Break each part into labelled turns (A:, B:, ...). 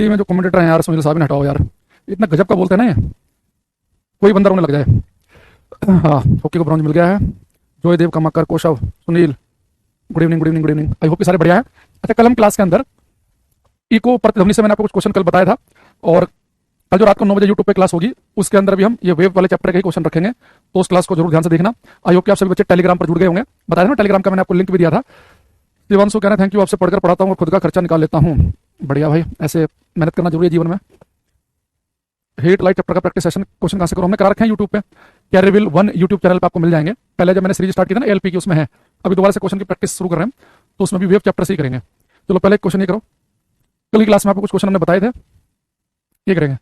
A: में जो कमेंटेटर हैं यार, सुनील साहब ने हटाओ यार, इतना गजब का बोलते हैं ना ये, कोई बंदा रोने लग जाए। हाँ, ओके को ब्रॉन्ज मिल गया है। जॉयदेव कमाकर, कोशव, Sunil, good evening good evening good evening, I hope कि सारे बढ़िया है। अच्छा, कल हम क्लास के अंदर इको प्रतिध्वनि से मैंने आपको कुछ क्वेश्चन कल बताया था, और कल जो रात को 9 बजे यूट्यूब पे क्लास होगी उसके अंदर भी हम ये वेव वाले चैप्टर के ही क्वेश्चन रखेंगे, तो उस क्लास को जरूर ध्यान से देखना। आई होप कि आप सभी बच्चे टेलीग्राम पर जुड़ गए होंगे, बताया था ना टेलीग्राम का मैंने आपको लिंक भी दिया था। शिवांशु कहना थैंक यू, आपसे पढ़कर पढ़ाता हूँ और खुद का खर्चा निकाल लेता हूँ। बढ़िया भाई, ऐसे मेहनत करना जरूरी है जीवन में। हेट लाइट चैप्टर का प्रैक्टिस सेशन क्वेश्चन कहाँ से करो, हमने करा रखे हैं यूट्यूब पे, कैरिविल 1 यूट्यूब चैनल पे आपको मिल जाएंगे। पहले जब मैंने सीरीज स्टार्ट की थी ना एलपी की, उसमें है, अभी दोबारा से क्वेश्चन की प्रैक्टिस शुरू कर रहे हैं, तो उसमें भी वेव चैप्टर से ही करेंगे। चलो पहले एक क्वेश्चन ये करो, कल की क्लास में आपको कुछ क्वेश्चन हमने बताए थे, ये करेंगे।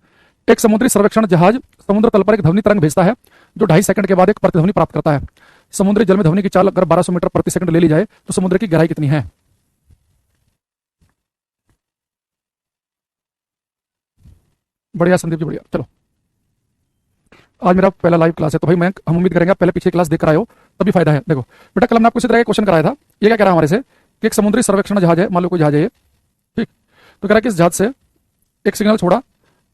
A: एक समुद्री सर्वेक्षण जहाज समुद्र तल पर एक ध्वनि तरंग भेजता है जो 2.5 सेकंड के बाद एक प्रतिध्वनि प्राप्त करता है। समुद्री जल में ध्वनि की चाल अगर 1200 मीटर प्रति सेकंड ले ली जाए तो समुद्र की गहराई कितनी है? बढ़िया संदीप जी, बढ़िया। चलो, आज मेरा पहला लाइव क्लास है, तो भाई हम उम्मीद करेंगे आप पहले पीछे क्लास देख कर आए हो, तभी फायदा है। देखो बेटा, कल हमने आपको इसी तरह का क्वेश्चन कराया था। ये क्या कह रहा है हमारे से कि एक समुद्री सर्वेक्षण जहाज है, मान लो कोई जहाज है ये, ठीक, तो कह रहा है कि इस जहाज से एक सिग्नल छोड़ा,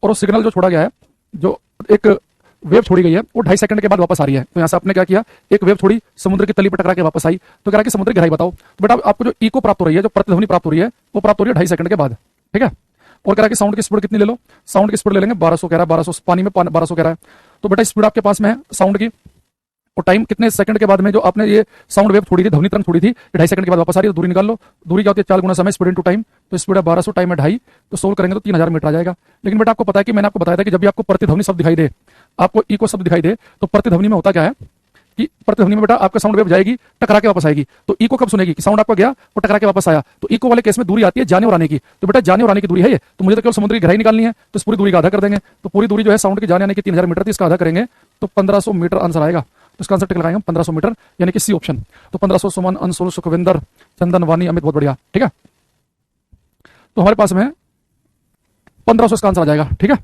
A: और वो सिग्नल जो छोड़ा गया है, जो एक वेव छोड़ी गई है, वो 2.5 सेकंड के बाद वापस आ रही है। तो यहाँ से आपने क्या किया, एक वेव छोड़ी, समुद्र की तली पर टकरा के वापस आई, तो कह रहा है कि समुद्र की गहराई बताओ। तो बेटा आपको जो इको प्राप्त हो रही है, जो प्रतिध्वनि प्राप्त हो रही है, वो प्राप्त हो रही है 2.5 सेकंड के बाद, ठीक है। और कह रहा है कि साउंड की स्पीड कितनी ले लो, साउंड की स्पीड ले लेंगे 1200, कह रहा है 1200, पानी में 1200 कह रहा है। तो बेटा स्पीड आपके पास में है साउंड की, और टाइम कितने सेकंड के बाद में जो आपने ये साउंड वेव छोड़ी थी, ध्वनि तरंग छोड़ी थी, 2.5 सेकंड के बाद वापस आ रही है। तो दूरी निकाल लो, दूरी क्या होती है, 4 गुना समय, स्पीड इनटू टाइम, तो स्पीड है 1200, टाइम है 2.5, तो सोल्व करेंगे तो 3000 मीटर आ जाएगा। लेकिन बेटा आपको पता है कि मैंने आपको बताया था कि जब भी आपको प्रतिध्वनि शब्द दिखाई दे, आपको इको शब्द दिखाई दे, तो प्रतिध्वनि में होता क्या है कि प्रतिध्वनि में बेटा आपका साउंड वेव जाएगी, टकरा के वापस आएगी। तो इको कब सुनेगी कि साउंड आपका गया और टकरा के वापस आया। तो इको वाले केस में दूरी आती है जाने और आने की, तो बेटा जाने और आने की दूरी है ये, तो मुझे तो केवल समुद्र की गहराई निकालनी है, तो इस पूरी दूरी का आधा कर देंगे। तो पूरी दूरी जो है साउंड की जाने आने की 3000 मीटर थी, इसका आधा करेंगे तो 1500 मीटर आंसर आएगा। तो इसका आंसर टिक लगाएंगे हम 1500 मीटर, यानी कि सी ऑप्शन। तो 1500, सुमन, अंशुल, सुखविंदर, चंदन, वानी, अमित, बहुत बढ़िया, ठीक है। तो हमारे पास में 1500 इसका आंसर आ जाएगा, ठीक है।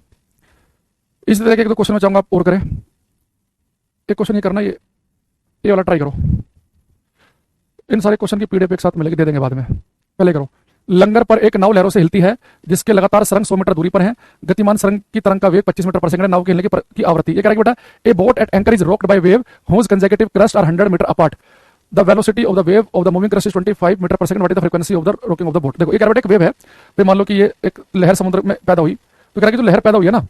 A: इस तरह के एक दो क्वेश्चन में चाहूंगा आप और करें। एक क्वेश्चन ये करना, ये वाला ट्राई करो। इन सारे क्वेश्चन की पीडीएफ एक साथ मिलेगी, दे देंगे बाद में। पहले करो, लंगर पर एक नाव लहरों से हिलती है जिसके लगातार सरंग 100 मीटर दूरी पर है। गतिमान सरंग की तरंग का वेग 25 मीटर पर सेकंड है। नाव के हिलने की आवृत्ति, ये कह रहा है बेटा, a boat at anchor is rocked by wave whose consecutive crest are 100 metre apart. The velocity of the wave of the moving crest is 25 metre per second. What is the frequency of the rocking of the boat. देखो ये कह रहा है एक wave है, तो मान लो कि ये एक लहर समुद्र में पैदा हुई, तो कह रहा है कि जो लहर पैदा हुई है ना,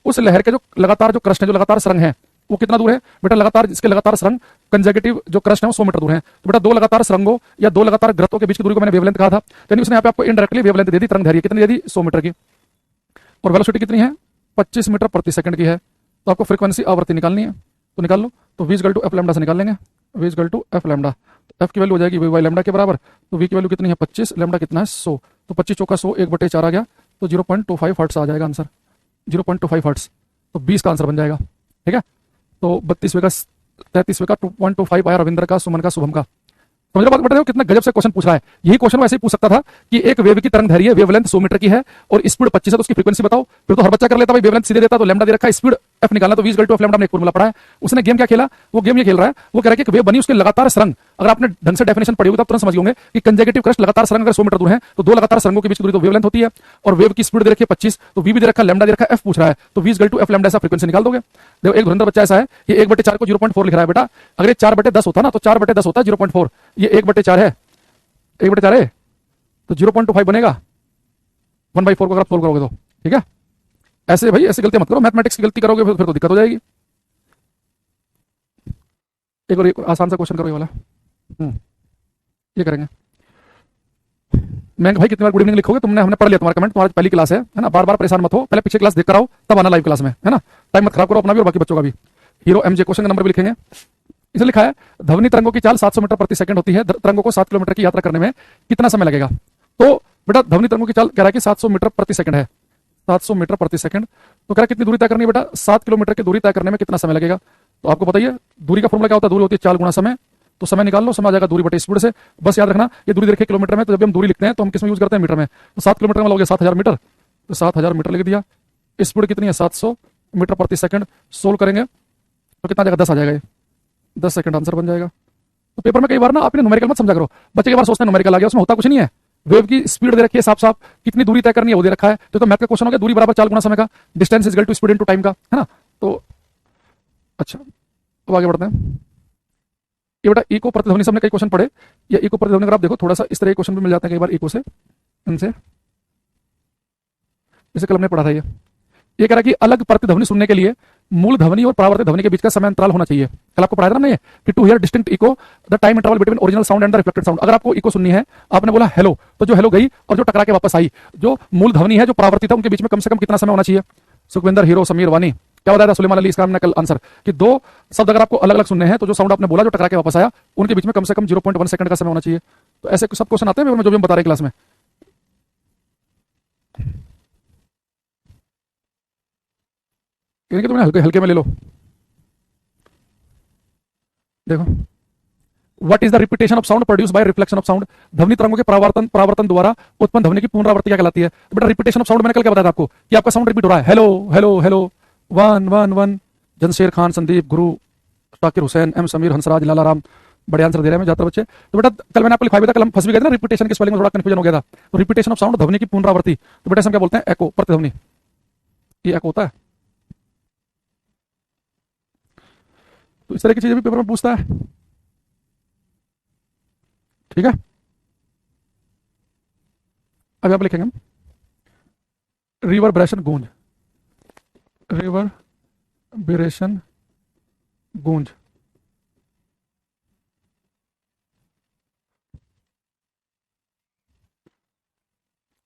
A: उस लहर के जो लगातार जो क्रस्ट है, जो लगातार सरंग है, वो कितना दूर है बेटा, लगातार इसके लगातार सरंग कंजेक्टिव जो क्रस्ट है वो 100 मीटर दूर है। तो बेटा दो लगातार सरंगों या दो लगातार ग्रतों के बीच की दूरी को मैंने वेवलेंथ कहा था, यानी उसने यहाँ पे आपको इनडायरेक्टली वेवलेंथ दे दी, तरंग धैर्य कितनी दे दी, 100 मीटर की, और वेलोसिटी कितनी है, 25 मीटर प्रति सेकंड की है। तो आपको फ्रीक्वेंसी आवृत्ति निकालनी है, तो निकाल लो। तो v equal to F lambda से निकाल लेंगे, v equal to F lambda, F की वैल्यू हो जाएगी v बाई लैम्डा के बराबर। तो v की वैल्यू कितनी है 25, लैम्डा कितना है 100, तो 25 चौका 100, 1/4 आ गया, तो 0.25 हर्ट्ज आ जाएगा आंसर, 0.25 हर्ट्ज। तो 20 का आंसर बन जाएगा, ठीक है। तो 32वें का 33वें का 2.25 आया, रविंद्र का, सुमन का, शुभम का। समझ रहे बात, कितना गजब से क्वेश्चन पूछ रहा है। यही क्वेश्चन वैसे ही पूछ सकता था कि एक वेव की तरंग धैर्य वेवलेंथ 100 मीटर की है और स्पीड 25 है, तो उसकी फ्रीक्वेंसी बताओ। फिर तो हर बच्चा कर लेता, भाई वेवलेंथ सीधे देता तो लैम्डा दे रखा है, स्पीड एफ निकालना, तो v equal to F lambda हमने एक फॉर्मूला पढ़ा है। उसने गेम क्या खेला, वो गेम ये खेल रहा है, वो कह रहा है कि एक वेव बनी, उसके लगातार सरंग, अगर आपने ढंग से डेफिनेशन पढ़ी होगी तो आप तुरंत समझ होंगे कि कंजेक्टिव क्रस्ट लगातार सरंग अगर 100 मीटर दूर है तो दो लगातार सरंगों के बीच की दूरी तो वेवलेंथ होती है, और वेव की स्पीड दे रखी है 25, तो v भी दे रखा है, लैम्डा दे रखा है, f पूछ रहा है, तो v equal to F lambda ऐसा फ्रीक्वेंसी निकाल दोगे। देखो एक धुरंधर बच्चा ऐसा है, ये 1/4 को 0.4 लिख रहा है बेटा, अगर ये 4/10 होता ना तो 4/10 होता 0.4, ये 1/4 है, 1/4 है, तो 0.25 बनेगा 1/4 को अगर आप सोल्व करोगे तो, ठीक है। ऐसे भाई ऐसे गलती मत करो, मैथमेटिक्स की गलती करोगे फिर तो दिक्कत हो जाएगी। एक और आसान सा क्वेश्चन करो ये वाला, ये करेंगे। मैं भाई कितनी बार गुड इवनिंग लिखोगे, तुमने हमने पढ़ लिया तुम्हारा कमेंट, तुम्हारी पहली क्लास है ना, बार बार परेशान मत हो, पहले पीछे क्लास देख कर आओ तब आना लाइव क्लास में, है ना। टाइम मत खराब करो अपना भी और बाकी बच्चों का भी। हीरो एमजे क्वेश्चन का नंबर भी लिखेंगे। इसे लिखा है, ध्वनि तरंगों की चाल 700 मीटर प्रति सेकंड होती है, तरंगों को 7 किलोमीटर की यात्रा करने में कितना समय लगेगा। तो बेटा ध्वनि तरंगों की चाल कह रहा है कि 700 मीटर प्रति सेकंड है, 700 मीटर प्रति सेकंड, तो कह रहा है कितनी दूरी तय करनी है बेटा, 7 किलोमीटर की दूरी तय करने में कितना समय लगेगा। तो आपको बताइए दूरी का फॉर्मूला क्या होता है, दूरी होती है 4 गुना समय, तो समय निकाल लो, समय आ जाएगा दूरी बटे स्पीड से। बस याद रखना ये दूरी देखिए किलोमीटर में, तो जब हम दूरी लिखते हैं तो हम किस में यूज करते हैं, मीटर में। तो 7 किलोमीटर में लोगे 7000 मीटर, तो 7000 मीटर लिख दिया। स्पीड कितनी है 700 मीटर प्रति सेकंड, सोल्व करेंगे तो कितना आ जाएगा, 10 आ जाएगा, 10 सेकंड आंसर बन जाएगा। तो पेपर में कई बार ना आपने न्यूमेरिकल मत समझा करो, बच्चे के बार सोचते हैं न्यूमेरिकल आ गया, उसमें होता कुछ नहीं है। वेव की स्पीड दे रखी है साफ साफ, कितनी दूरी तय करनी है वो दे रखा है। तो मैथ का क्वेश्चन हो गया, दूरी बराबर चाल गुना समय का, distance is equal to speed into time का, है ना। तो अच्छा, अब आगे बढ़ते हैं। ये बेटा इको प्रतिध्वनि से हमने कई क्वेश्चन पढ़े। या इको प्रतिध्वनि अगर आप देखो थोड़ा सा इस तरह के क्वेश्चन भी मिल जाते हैं कई बार इको से, इनसे, जैसे कल हमने पढ़ा था। ये कह रहा है कि अलग प्रतिध्वनि सुनने के लिए मूल ध्वनि और परावर्तित ध्वनि के बीच का समय अंतराल होना चाहिए। कल आपको पढ़ाया था ना ये कि to hear distinct echo the time interval between original sound and the reflected sound. अगर आपको इको सुननी है, आपने बोला हेलो, तो जो हेलो गई और जो टकरा के वापस आई, जो मूल ध्वनि है जो परावर्तित है, उनके बीच में कम से कम कितना समय होना चाहिए। सुखविंदर, हीरो, समीर, वानी, क्या बताया था सुलेमान अली, इसका हमने कल आंसर कि दो शब्द अगर आपको अलग अलग सुनने हैं तो जो साउंड आपने बोला जो टकरा के वापस आया, उनके बीच में कम से कम 0.1 सेकंड का समय होना चाहिए। तो ऐसे सब क्वेश्चन आते हैं जो भी हम बता रहे हैं क्लास में। कि तुमने हल्के हल्के में ले लो। देखो, what is the repetition of sound produce by reflection of sound. ध्वनि तरंगों के परावर्तन द्वारा उत्पन्न ध्वनि की पुनरावृत्ति क्या कहलाती है। तो बेटा रिपीटेशन ऑफ साउंड मैंने कल क्या बताया था आपको कि आपका साउंड रिपीट हो रहा है, hello hello hello, one one one. Jansher Khan, Sandeep, Guru, Shakir Hussain, M Sameer, Hansraj, Lala Ram, बड़े आंसर दे रहे हैं ज्यादातर बच्चे। तो बेटा कल मैंने आपको लिखवाया था, कल हम फंस भी गए थे ना रिपीटेशन के स्पेलिंग में, थोड़ा कंफ्यूजन हो गया था। तो रिपीटेशन ऑफ साउंड ध्वनि की पुनरावृत्ति, तो बेटा हम क्या बोलते हैं, एको, प्रतिध्वनि। ये एको होता है। तो इस तरह की चीजें भी पेपर में पूछता है, ठीक है। अब आप लिखेंगे रिवर्बरेशन गूंज, रिवर्बरेशन गूंज।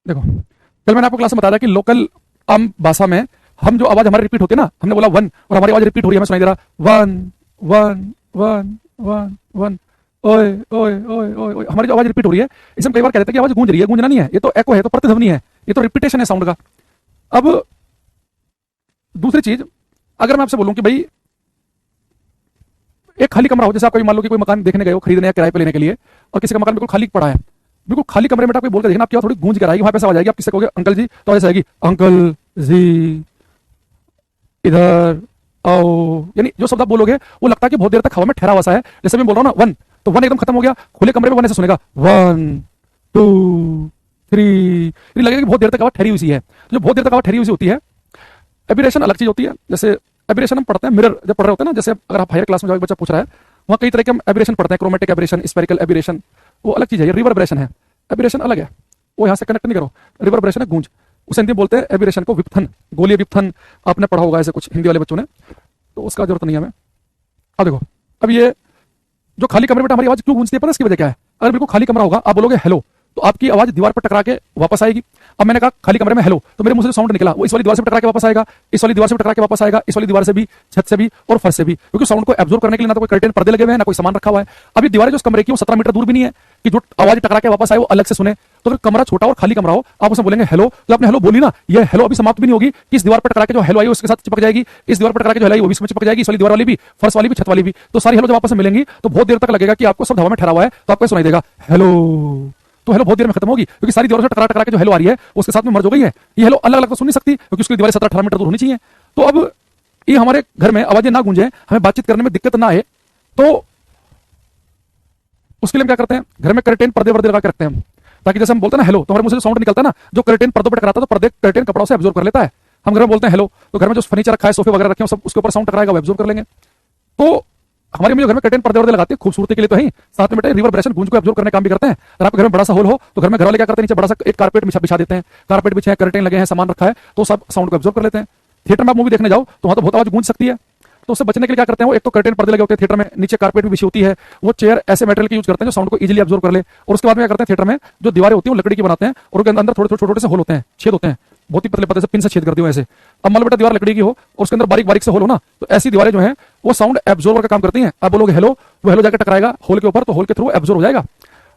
A: देखो कल मैंने आपको क्लास में बताया कि लोकल आम भाषा में हम जो आवाज हमारी रिपीट होती है ना, हमने बोला वन और हमारी आवाज रिपीट हो रही है, हमें सुनाई दे रहा one one one one one, ओए ओए ओए ओए ओए, हमारी जो आवाज रिपीट हो रही है, इसे हम कई बार कहते हैं कि आवाज गूंज रही है। गूंजना नहीं है, ये तो एको है, तो प्रतिध्वनि है, ये तो रिपीटेशन है साउंड का। अब दूसरी चीज, अगर मैं आपसे बोलूं कि भाई एक खाली कमरा हो, जैसे आप कोई मान लो कि कोई मकान देखने गए हो खरीदने या किराए पे लेने के लिए, और किसी का मकान बिल्कुल खाली पड़ा है, बिल्कुल खाली कमरे में कोई बोल के देखना, आपकी आवाज थोड़ी गूंज कर आएगी, वहां पे आवाज आएगी, आप किससे कहोगे अंकल जी, तो ऐसे आएगी अंकल जी इधर आओ। यानी जो शब्द आप बोलोगे वो लगता है कि बहुत देर तक हवा में ठहरा हुआ सा है। जैसे मैं बोल रहा हूँ ना वन, तो वन एकदम खत्म हो गया, खुले कमरे में वन ऐसे सुनेगा वन टू थ्री, लगेगा कि बहुत देर तक हवा ठहरी हुई है। तो जो बहुत देर तक हवा ठहरी हुई होती है, एबिरेशन अलग चीज होती है। जैसे एबिरेशन हम पढ़ते हैं मिरर जब पढ़ रहे होते हैं ना, जैसे अगर आप हायर क्लास में जाओ, बच्चा पूछ रहा है, वहाँ कई तरह के हम एबिरेशन पढ़ते हैं, क्रोमेटिक एबिरेशन, स्फेरिकल एबिरेशन, वो अलग चीज है। ये रिवर्बरेशन है, एबिरेशन अलग है, वो यहाँ से कनेक्ट नहीं करो। रिवर्बरेशन है गूंज, उसे हिंदी में बोलते हैं एबिरेशन को विपथन, गोलीय विपथन, आपने पढ़ा होगा ऐसे कुछ हिंदी वाले बच्चों ने, तो उसका जरूरत नहीं है हमें। अब देखो, अब ये जो खाली कमरे में हमारी आवाज क्यों गूंजती है, पता है इसकी वजह क्या है। अगर बिल्कुल खाली कमरा होगा, आप बोलोगे हेलो, तो आपकी आवाज दीवार पर टकरा के वापस आएगी। अब मैंने कहा खाली कमरे में हेलो, तो मेरे मुंह से साउंड निकला वो इस वाली दीवार से टकरा के वापस आएगा, इस वाली दीवार से टकरा के वापस आएगा, इस वाली दीवार से भी, छत से भी और फर्श से भी, क्योंकि साउंड को एब्जॉर्ब करने के लिए ना तो कोई कर्टेन पर्दे लगे हुए हैं, ना कोई सामान रखा हुआ है। अभी दीवारें जो उस कमरे की वो 17 मीटर दूर भी नहीं है कि जो आवाज टकरा के वापस आए वो अलग से सुने। तो अगर कमरा छोटा और खाली कमरा हो, आप उसे बोलेंगे हेलो, तो आपने हेलो बोली ना, ये हेलो अभी समाप्त भी नहीं होगी, इस दीवार पर टकरा के जो हेलो आई उसके साथ चिपक जाएगी, इस दीवार पर टकरा के जो हेलो आई वो भी इसमें चिपक जाएगी, इस वाली दीवार वाली भी, फर्श वाली भी, छत वाली भी। तो सारी हेलो जब आपस में मिलेंगी तो बहुत देर तक लगेगा कि आपको सब हवा में ठहरा हुआ है, तो आपको सुनाई देगा हेलो। तो हेलो बहुत देर में खत्म होगी, क्योंकि सारी दीवारों से टकरा टकरा के जो हेलो आ रही है उसके साथ में मर्ज हो गई है। ये हेलो अलग अलग तो सुन नहीं सकती, क्योंकि उसकी दीवारें 17-18 मीटर दूर होनी चाहिए। तो अब ये हमारे घर में आवाजें ना गूंजे, हमें बातचीत करने में दिक्कत ना आए, तो उसके लिए हम क्या करते हैं, घर में कर्टेन पर्दे वर्दे लगा के रखते हैं, ताकि जैसे हम बोलते हैं ना हेलो, तो हमारे मुंह से साउंड निकलता है ना, जो कर्टेन पर्दों पर टकराता है, तो पर्दे कर्टेन कपड़ों से एब्जॉर्ब कर लेता है। हम घर में बोलते हैं हेलो, तो घर में जो फर्नीचर रखा है, सोफे वगैरह रखे हैं, सब उसके ऊपर साउंड टकराएगा, वो एब्जॉर्ब कर लेंगे। तो हमारे में जो घर में कर्टेन पर्दे वर्दे लगाते हैं खूबसूरती के लिए तो ही, साथ में बेटे रिवर्बरेशन गूंज को एब्जॉर्ब करने का काम भी करते हैं। अगर आपके घर में बड़ा सा हॉल हो, तो घर में घर वाले क्या करते हैं, नीचे बड़ा सा एक कारपेट बिछा देते हैं, कारपेट बिछे हैं, कर्टेन लगे हैं, सामान रखा है, तो सब साउंड को एब्जॉर्ब कर लेते हैं। थिएटर में आप मूवी देखने जाओ तो वहां तो बहुत आवाज गूंज सकती है, तो उससे बचने के लिए क्या करते हैं, वो एक तो कर्टेन पर्दे लगे होते हैं थिएटर में, नीचे कारपेट भी बिछी होती है, वो चेयर ऐसे मटेरियल की यूज करते हैं जो साउंड को इजीली एब्जॉर्ब कर ले। और उसके बाद में क्या करते हैं, थिएटर में जो दीवारें होती हैं वो लकड़ी की बनाते हैं, और उनके अंदर थोड़े छोटे से होल होते हैं, छेद होते हैं, बहुत ही पतले पतले से पिन से छेद कर दियो ऐसे। अब मान लो बेटा दीवार लकड़ी की हो और उसके अंदर बारीक बारीक से होल हो ना, तो ऐसी दीवारें जो हैं वो साउंड एब्जॉर्बर का काम करती हैं। आप बोलोगे हेलो, वो हेलो जाकर टकराएगा होल के ऊपर, तो होल के थ्रू एब्जॉर्ब हो जाएगा।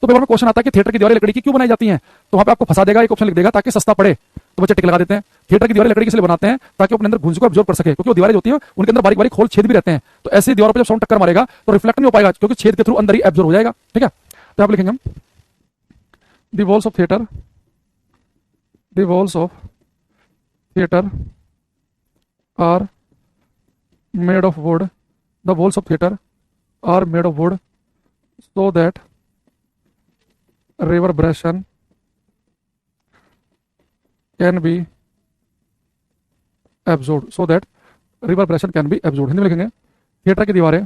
A: तो पेपर में क्वेश्चन आता है कि थिएटर की दीवारें लकड़ी की क्यों बनाई जाती हैं, तो वहां पे आपको फंसा देगा, एक ऑप्शन लिख देगा ताकि सस्ता पड़े, तो बच्चे टिक लगा देते हैं। थिएटर की दीवारें लकड़ी के इसलिए बनाते हैं ताकि अपने अंदर गूंज को एब्जॉर्ब कर सके, क्योंकि वो दीवारें होती हैं उनके अंदर बारीक बारीक होल छेद भी रहते हैं, तो ऐसी दीवारों पर जब साउंड टक्कर मारेगा तो रिफ्लेक्ट नहीं हो पाएगा, क्योंकि छेद के थ्रू अंदर ही एब्जॉर्ब हो जाएगा। ठीक है, तो आप लिखेंगे the walls of theatre, the walls of theater are made of wood, the walls of theater are made of wood so that reverberation can be absorb, so that reverberation can be absorb. Hindi में लिखेंगे theatre की दीवारें,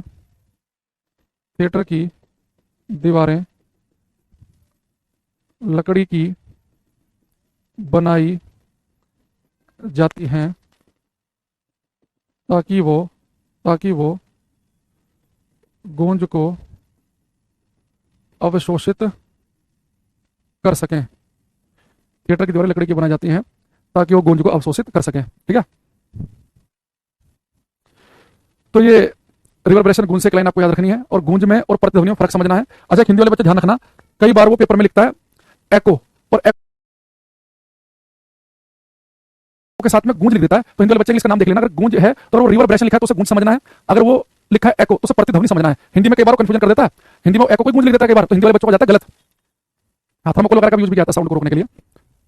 A: theatre की दीवारें लकड़ी की बनाई जाती हैं ताकि वो गूंज को अवशोषित कर सकें। थिएटर की दीवारें लकड़ी की बनाई जाती हैं ताकि वो गूंज को अवशोषित कर सकें। ठीक है, तो ये रिवर्बरेशन गूंज से एक लाइन आपको याद रखनी है और गूंज में और प्रतिध्वनि में फर्क समझना है। अच्छा, हिंदी वाले बच्चे ध्यान रखना, कई बार वो पेपर में लिखता है एको और एको के साथ में गूंज लिख देता है, तो हिंदी वाले बच्चे के इसका नाम देख लेना। अगर गूंज है तो वो रिवर्बरेशन लिखा है तो उसे गूंज समझना है, अगर वो लिखा है एको तो उसे प्रतिध्वनि समझना है। हिंदी में कई बार कंफ्यूजन कर देता है, हिंदी में एको को गूंज लिख देता है कई बार, तो हिंदी वाले बच्चों को जाता है गलत। थर्मोकोल वगैरह का यूज भी किया जाता है साउंड को रोकने के लिए।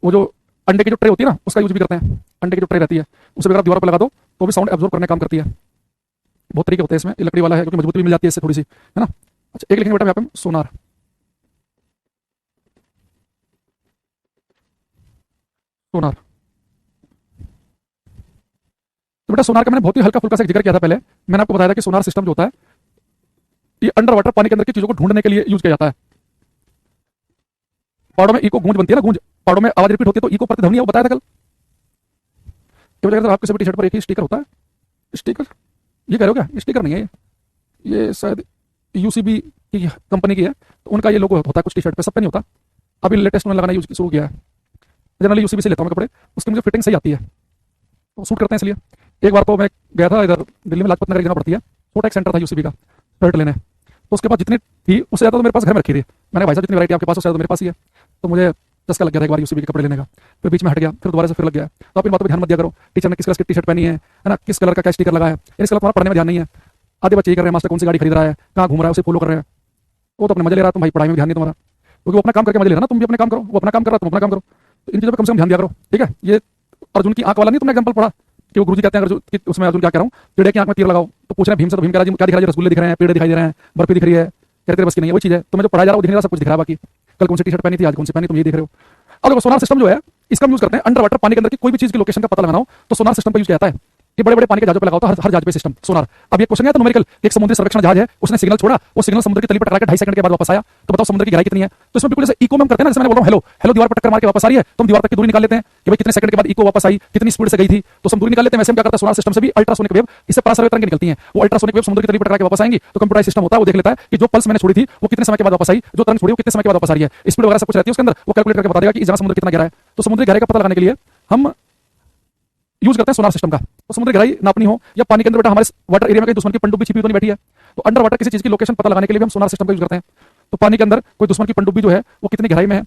A: वो जो अंडे की जो ट्रे होती है ना, उसका यूज भी करते हैं। अंडे की जो ट्रे रहती है उसे अगर आप दीवार पर लगा दो तो भी साउंड एब्जॉर्ब करने का काम करती है। बहुत तरीके होते हैं इसमें, ये लकड़ी वाला है क्योंकि मजबूती भी मिल जाती है इससे थोड़ी सी, है ना। अच्छा, एक लिखेंगे बेटा यहाँ पे हम सोनार। सोनार तो बेटा सोनार का मैंने बहुत ही हल्का फुल्का सा जिक्र किया था पहले। मैंने आपको बताया था कि सोनार सिस्टम जो होता है ये अंडर वाटर पानी के अंदर की चीजों को ढूंढने के लिए यूज किया जाता है। पहाड़ों में इको गूंज बनती है ना, गूंज पहाड़ों में आवाज रिपीट होती है तो इको प्रतिध्वनि है, वो बताया था कल। आपके सभी टी शर्ट पर एक ही स्टिकर होता है। स्टिकर ये कह रहे हो क्या? स्टिकर नहीं है ये शायद यूसीबी की कंपनी की है, तो उनका ये लोगो होता है कुछ टी शर्ट पे, सब पे नहीं होता। अभी लेटेस्ट उन्होंने लगाना यूज शुरू किया है। जनरली यूसीबी से लेता हूँ मैं कपड़े, उसकी मुझे फिटिंग सही आती है, तो सूट करते हैं इसलिए। एक बार तो मैं गया था इधर दिल्ली में, लाजपत नगर जाना पड़ती है, छोटा एक सेंटर था यूसीबी का शर्ट लेने, तो उसके पास जितनी थी उससे ज़्यादा तो मेरे पास घर में रखी थी। मैंने भाई साहब जितनी वैरायटी आपके पास उससे ज़्यादा मेरे पास ही है, तो मुझे चस्का लग गया था एक बार यूसीबी के कपड़े लेने का। फिर बीच में हट गया, फिर दोबारा से फिर लग गया। तो आप इन बातों पर ध्यान मत दिया करो, टीचर ने किस कलर की टी शर्ट पहनी है ना, किस कलर का क्या स्टिकर लगा है, इस कलर तुम्हारा पढ़ने में ध्यान नहीं है। आधे बच्चे ये कर रहे हैं, मास्टर कौन सी गाड़ी खरीद रहा है, कहाँ घूम रहा है, उसे फॉलो कर रहे हैं। वो तो अपने मजे ले रहा है, तुम भाई पढ़ाई में ध्यान नहीं तुम्हारा, क्योंकि वो अपना काम करके मजे ले रहा है ना, तुम भी अपने काम करो। वो अपना काम कर रहा है, तुम अपना काम करो। तो इन चीज़ों पर कम से कम ध्यान दिया करो, ठीक है। ये अर्जुन की आंख वाला नहीं तुमने एग्जाम्पल पढ़ा कि वो गुरुजी कहते हैं अर्जुन कि उसमें अर्जुन क्या कह रहा हूँ, चिड़िया की आंख में तीर लगाओ, तो पूछ रहे हैं भीम से, तो भीम कह रहा है क्या दिखा रहा है, रसगुल्ले दिख रहे हैं, पेड़ दिखाई दे रहे हैं, बर्फी दिख रही है, कहते बस की नहीं है। वो चीज़ है, तुम्हें जो पढ़ाया जा रहा है वो दिख नहीं रहा, सब कुछ दिख रहा है। बाकी कल कौन सी टी शर्ट पहनी थी, आज कौन सी पहनी, तुम ये देख रहे हो। अब देखो सोनार सिस्टम जो है इसका यूज करते हैं अंडर वाटर पानी के अंदर की कोई भी चीज की लोकेशन का पता लगाना हो तो सोनार सिस्टम का यूज किया जाता है। ये बड़े बड़े पानी के जहाजों पे लगा होता है, हर जहाज पे सिस्टम सोनार। अब ये क्वेश्चन है तो न्यूमेरिकल, एक समुद्री सर्वेक्षण जहाज है, उसने सिग्नल छोड़ा, वो सिग्नल समुद्र की तली पर टकरा के 2.5 सेकंड के बाद वापस आया, तो बताओ समुद्र की गहराई कितनी है। तो इसमें बिल्कुल जैसे इको में हम करते हैं ना, जैसे मैंने बोल रहा हूं हेलो हेलो दीवार पर टक्कर मार के वापस आ रही है, तो हम दीवार तक की दूरी निकाल लेते हैं कि भाई कितने सेकंड के बाद इको वापस आई, कितनी स्पीड से गई थी, तो हम दूरी निकाल लेते हैं। वैसे हम क्या करते हैं सोनार सिस्टम से भी अल्ट्रासोनिक वेव, इससे परासरवे तरंगें निकलती हैं, वो अल्ट्रासोनिक वेव समुद्र की तली पर टकरा के वापस आएंगी, तो कंप्यूटराइज सिस्टम होता है, वो देख लेता है कि जो पल्स मैंने छोड़ी थी वो कितने समय के बाद वापस आई, जो तरंग छोड़ी वो कितने समय के बाद वापस आ रही है, स्पीड वगैरह सब कुछ रहती है उसके अंदर, वो कैलकुलेट करके बता देगा कि इस जगह समुद्र कितना गहरा है। तो समुद्री गहराई का पता लगाने के लिए हम यूज करते हैं सोनार सिस्टम का। तो समुद्र गहराई नापनी हो या पानी के अंदर बेटा हमारे वाटर एरिया में कहीं दुश्मन की पनडुब्बी छिपी तो नहीं बैठी है, तो अंडर वाटर किसी चीज की लोकेशन पता लगाने के लिए भी हम सोनार सिस्टम का यूज करते हैं। तो पानी के अंदर कोई दुश्मन की पनडुब्बी जो है वो कितनी गहराई में है,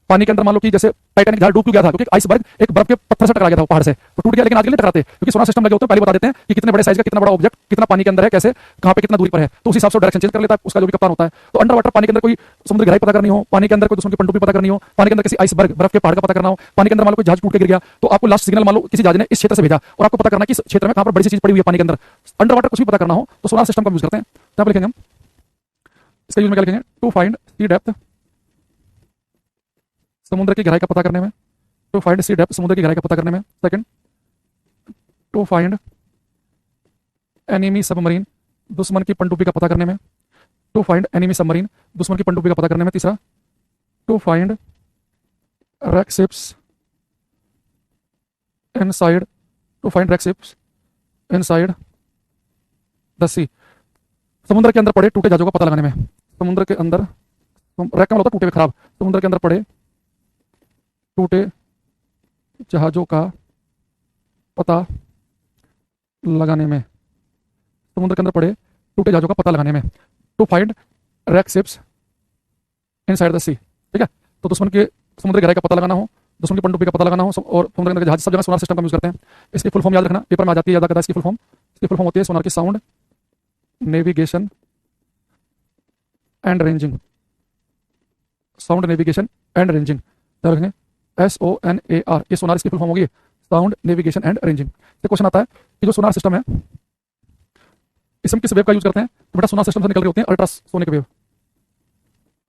A: पानी के अंदर मान लो कि जैसे टाइटैनिक जहाज डूब क्यों गया था, क्योंकि आइसबर्ग एक बर्फ के पत्थर से टकरा गया था पहाड़ से, तो टूट गया, लेकिन आज के लिए टकराते क्योंकि सोनार सिस्टम लगे होते हैं, पहले बता देते हैं कि कितने बड़े साइज का कितना बड़ा ऑब्जेक्ट कितना पानी के अंदर है, कैसे कहां पे कितना दूरी पर है, तो उसी हिसाब से डायरेक्शन चेंज कर लेता है उसका जो भी कप्तान होता है। तो अंडर वाटर पानी के अंदर कोई समुद्र गहराई पता करनी हो, पानी के अंदर कोई दुश्मन की पनडुब्बी पता करनी हो, पानी के अंदर किसी आइसबर्ग बर्फ के पहाड़ का पता करना हो, पानी के अंदर मान लो कोई जहाज टूट के गिर गया, तो आपको लास्ट सिग्नल मान लो किसी जहाज ने इस क्षेत्र से भेजा और आपको पता करना कि इस क्षेत्र में कहां पर बड़ी सी चीज पड़ी हुई है पानी के अंदर, अंडर वाटर कुछ भी पता करना हो तो सोनार सिस्टम का यूज करते हैं। यहाँ पर लिखेंगे हम, इसका यूज में क्या लिखेंगे, टू फाइंड सी डेप्थ, समुद्र की गहराई का पता करने में, टू फाइंड सी डेप्थ समुद्र की गहराई का पता करने में। Second, to find enemy submarine, दुश्मन की पनडुब्बी का पता करने में, टू फाइंड एनिमी सबमरीन, दुश्मन की पनडुब्बी का पता करने में। तीसरा, to find wreck ships inside, to find wreck ships inside the sea, समुद्र के अंदर पड़े टूटे जहाजों का पता लगाने में। समुद्र के अंदर, रैक का मतलब टूटे हुए खराब, समुद्र के अंदर पड़े टूटे जहाजों का पता लगाने में, समुद्र के अंदर पड़े टूटे जहाजों का पता लगाने में। To find wreck ships inside the sea, ठीक है। तो दुश्मन के समुद्र गहराई का पता लगाना हो, दुश्मन की पनडुब्बी का पता लगाना हो और समुद्र के अंदर के जहाज, सब जगह सोनार सिस्टम का यूज करते हैं। इसकी फुल फॉर्म याद रखना, पेपर में आ जाती है, याद रखना इसकी फुल फॉर्म। इसकी फुल फॉर्म होती है सोनार की sound navigation and ranging, sound navigation and ranging, क्या रखेंगे, SONAR, ये सोनार इसकी फुल फॉर्म होगी, साउंड नेविगेशन एंड रेंजिंग। तो क्वेश्चन आता है कि जो सोनार सिस्टम है इसमें किस वेव का यूज करते हैं, तो बेटा सोनार सिस्टम से निकल रहे होते हैं अल्ट्रासोनिक वेव,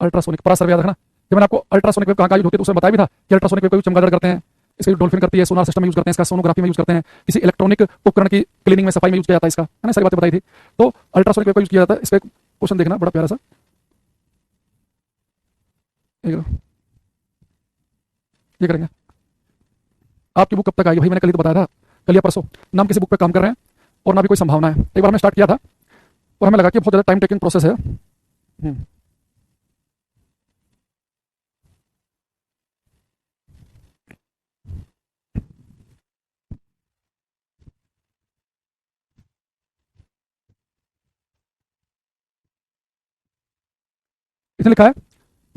A: अल्ट्रासोनिक परासरवे याद रखना। जब मैंने आपको अल्ट्रासोनिक वेव कहाँ का यूज होती है तो उसमें बताया भी था कि अल्ट्रासोनिक वेव का यूज चमगादड़ करते हैं, इसका डॉल्फिन करती है, सोनार सिस्टम में यूज करते हैं इसका, सोनोग्राफी में यूज करते हैं, किसी इलेक्ट्रॉनिक उपकरण की क्लीनिंग में, सफाई में यूज किया जाता है इसका, है ना, सारी बातें बताई थी। तो अल्ट्रासोनिक वेव का यूज किया जाता है। इस पे क्वेश्चन देखना, बड़ा प्यारा सा, ये करेंगे। आपकी बुक कब तक आएगी भाई? मैंने कल ही तो बताया था, कल या परसों। ना हम किसी बुक पे काम कर रहे हैं और ना भी कोई संभावना है। एक बार हमने स्टार्ट किया था और हमें लगा कि बहुत ज़्यादा टाइम टेकिंग प्रोसेस है। इसने लिखा है,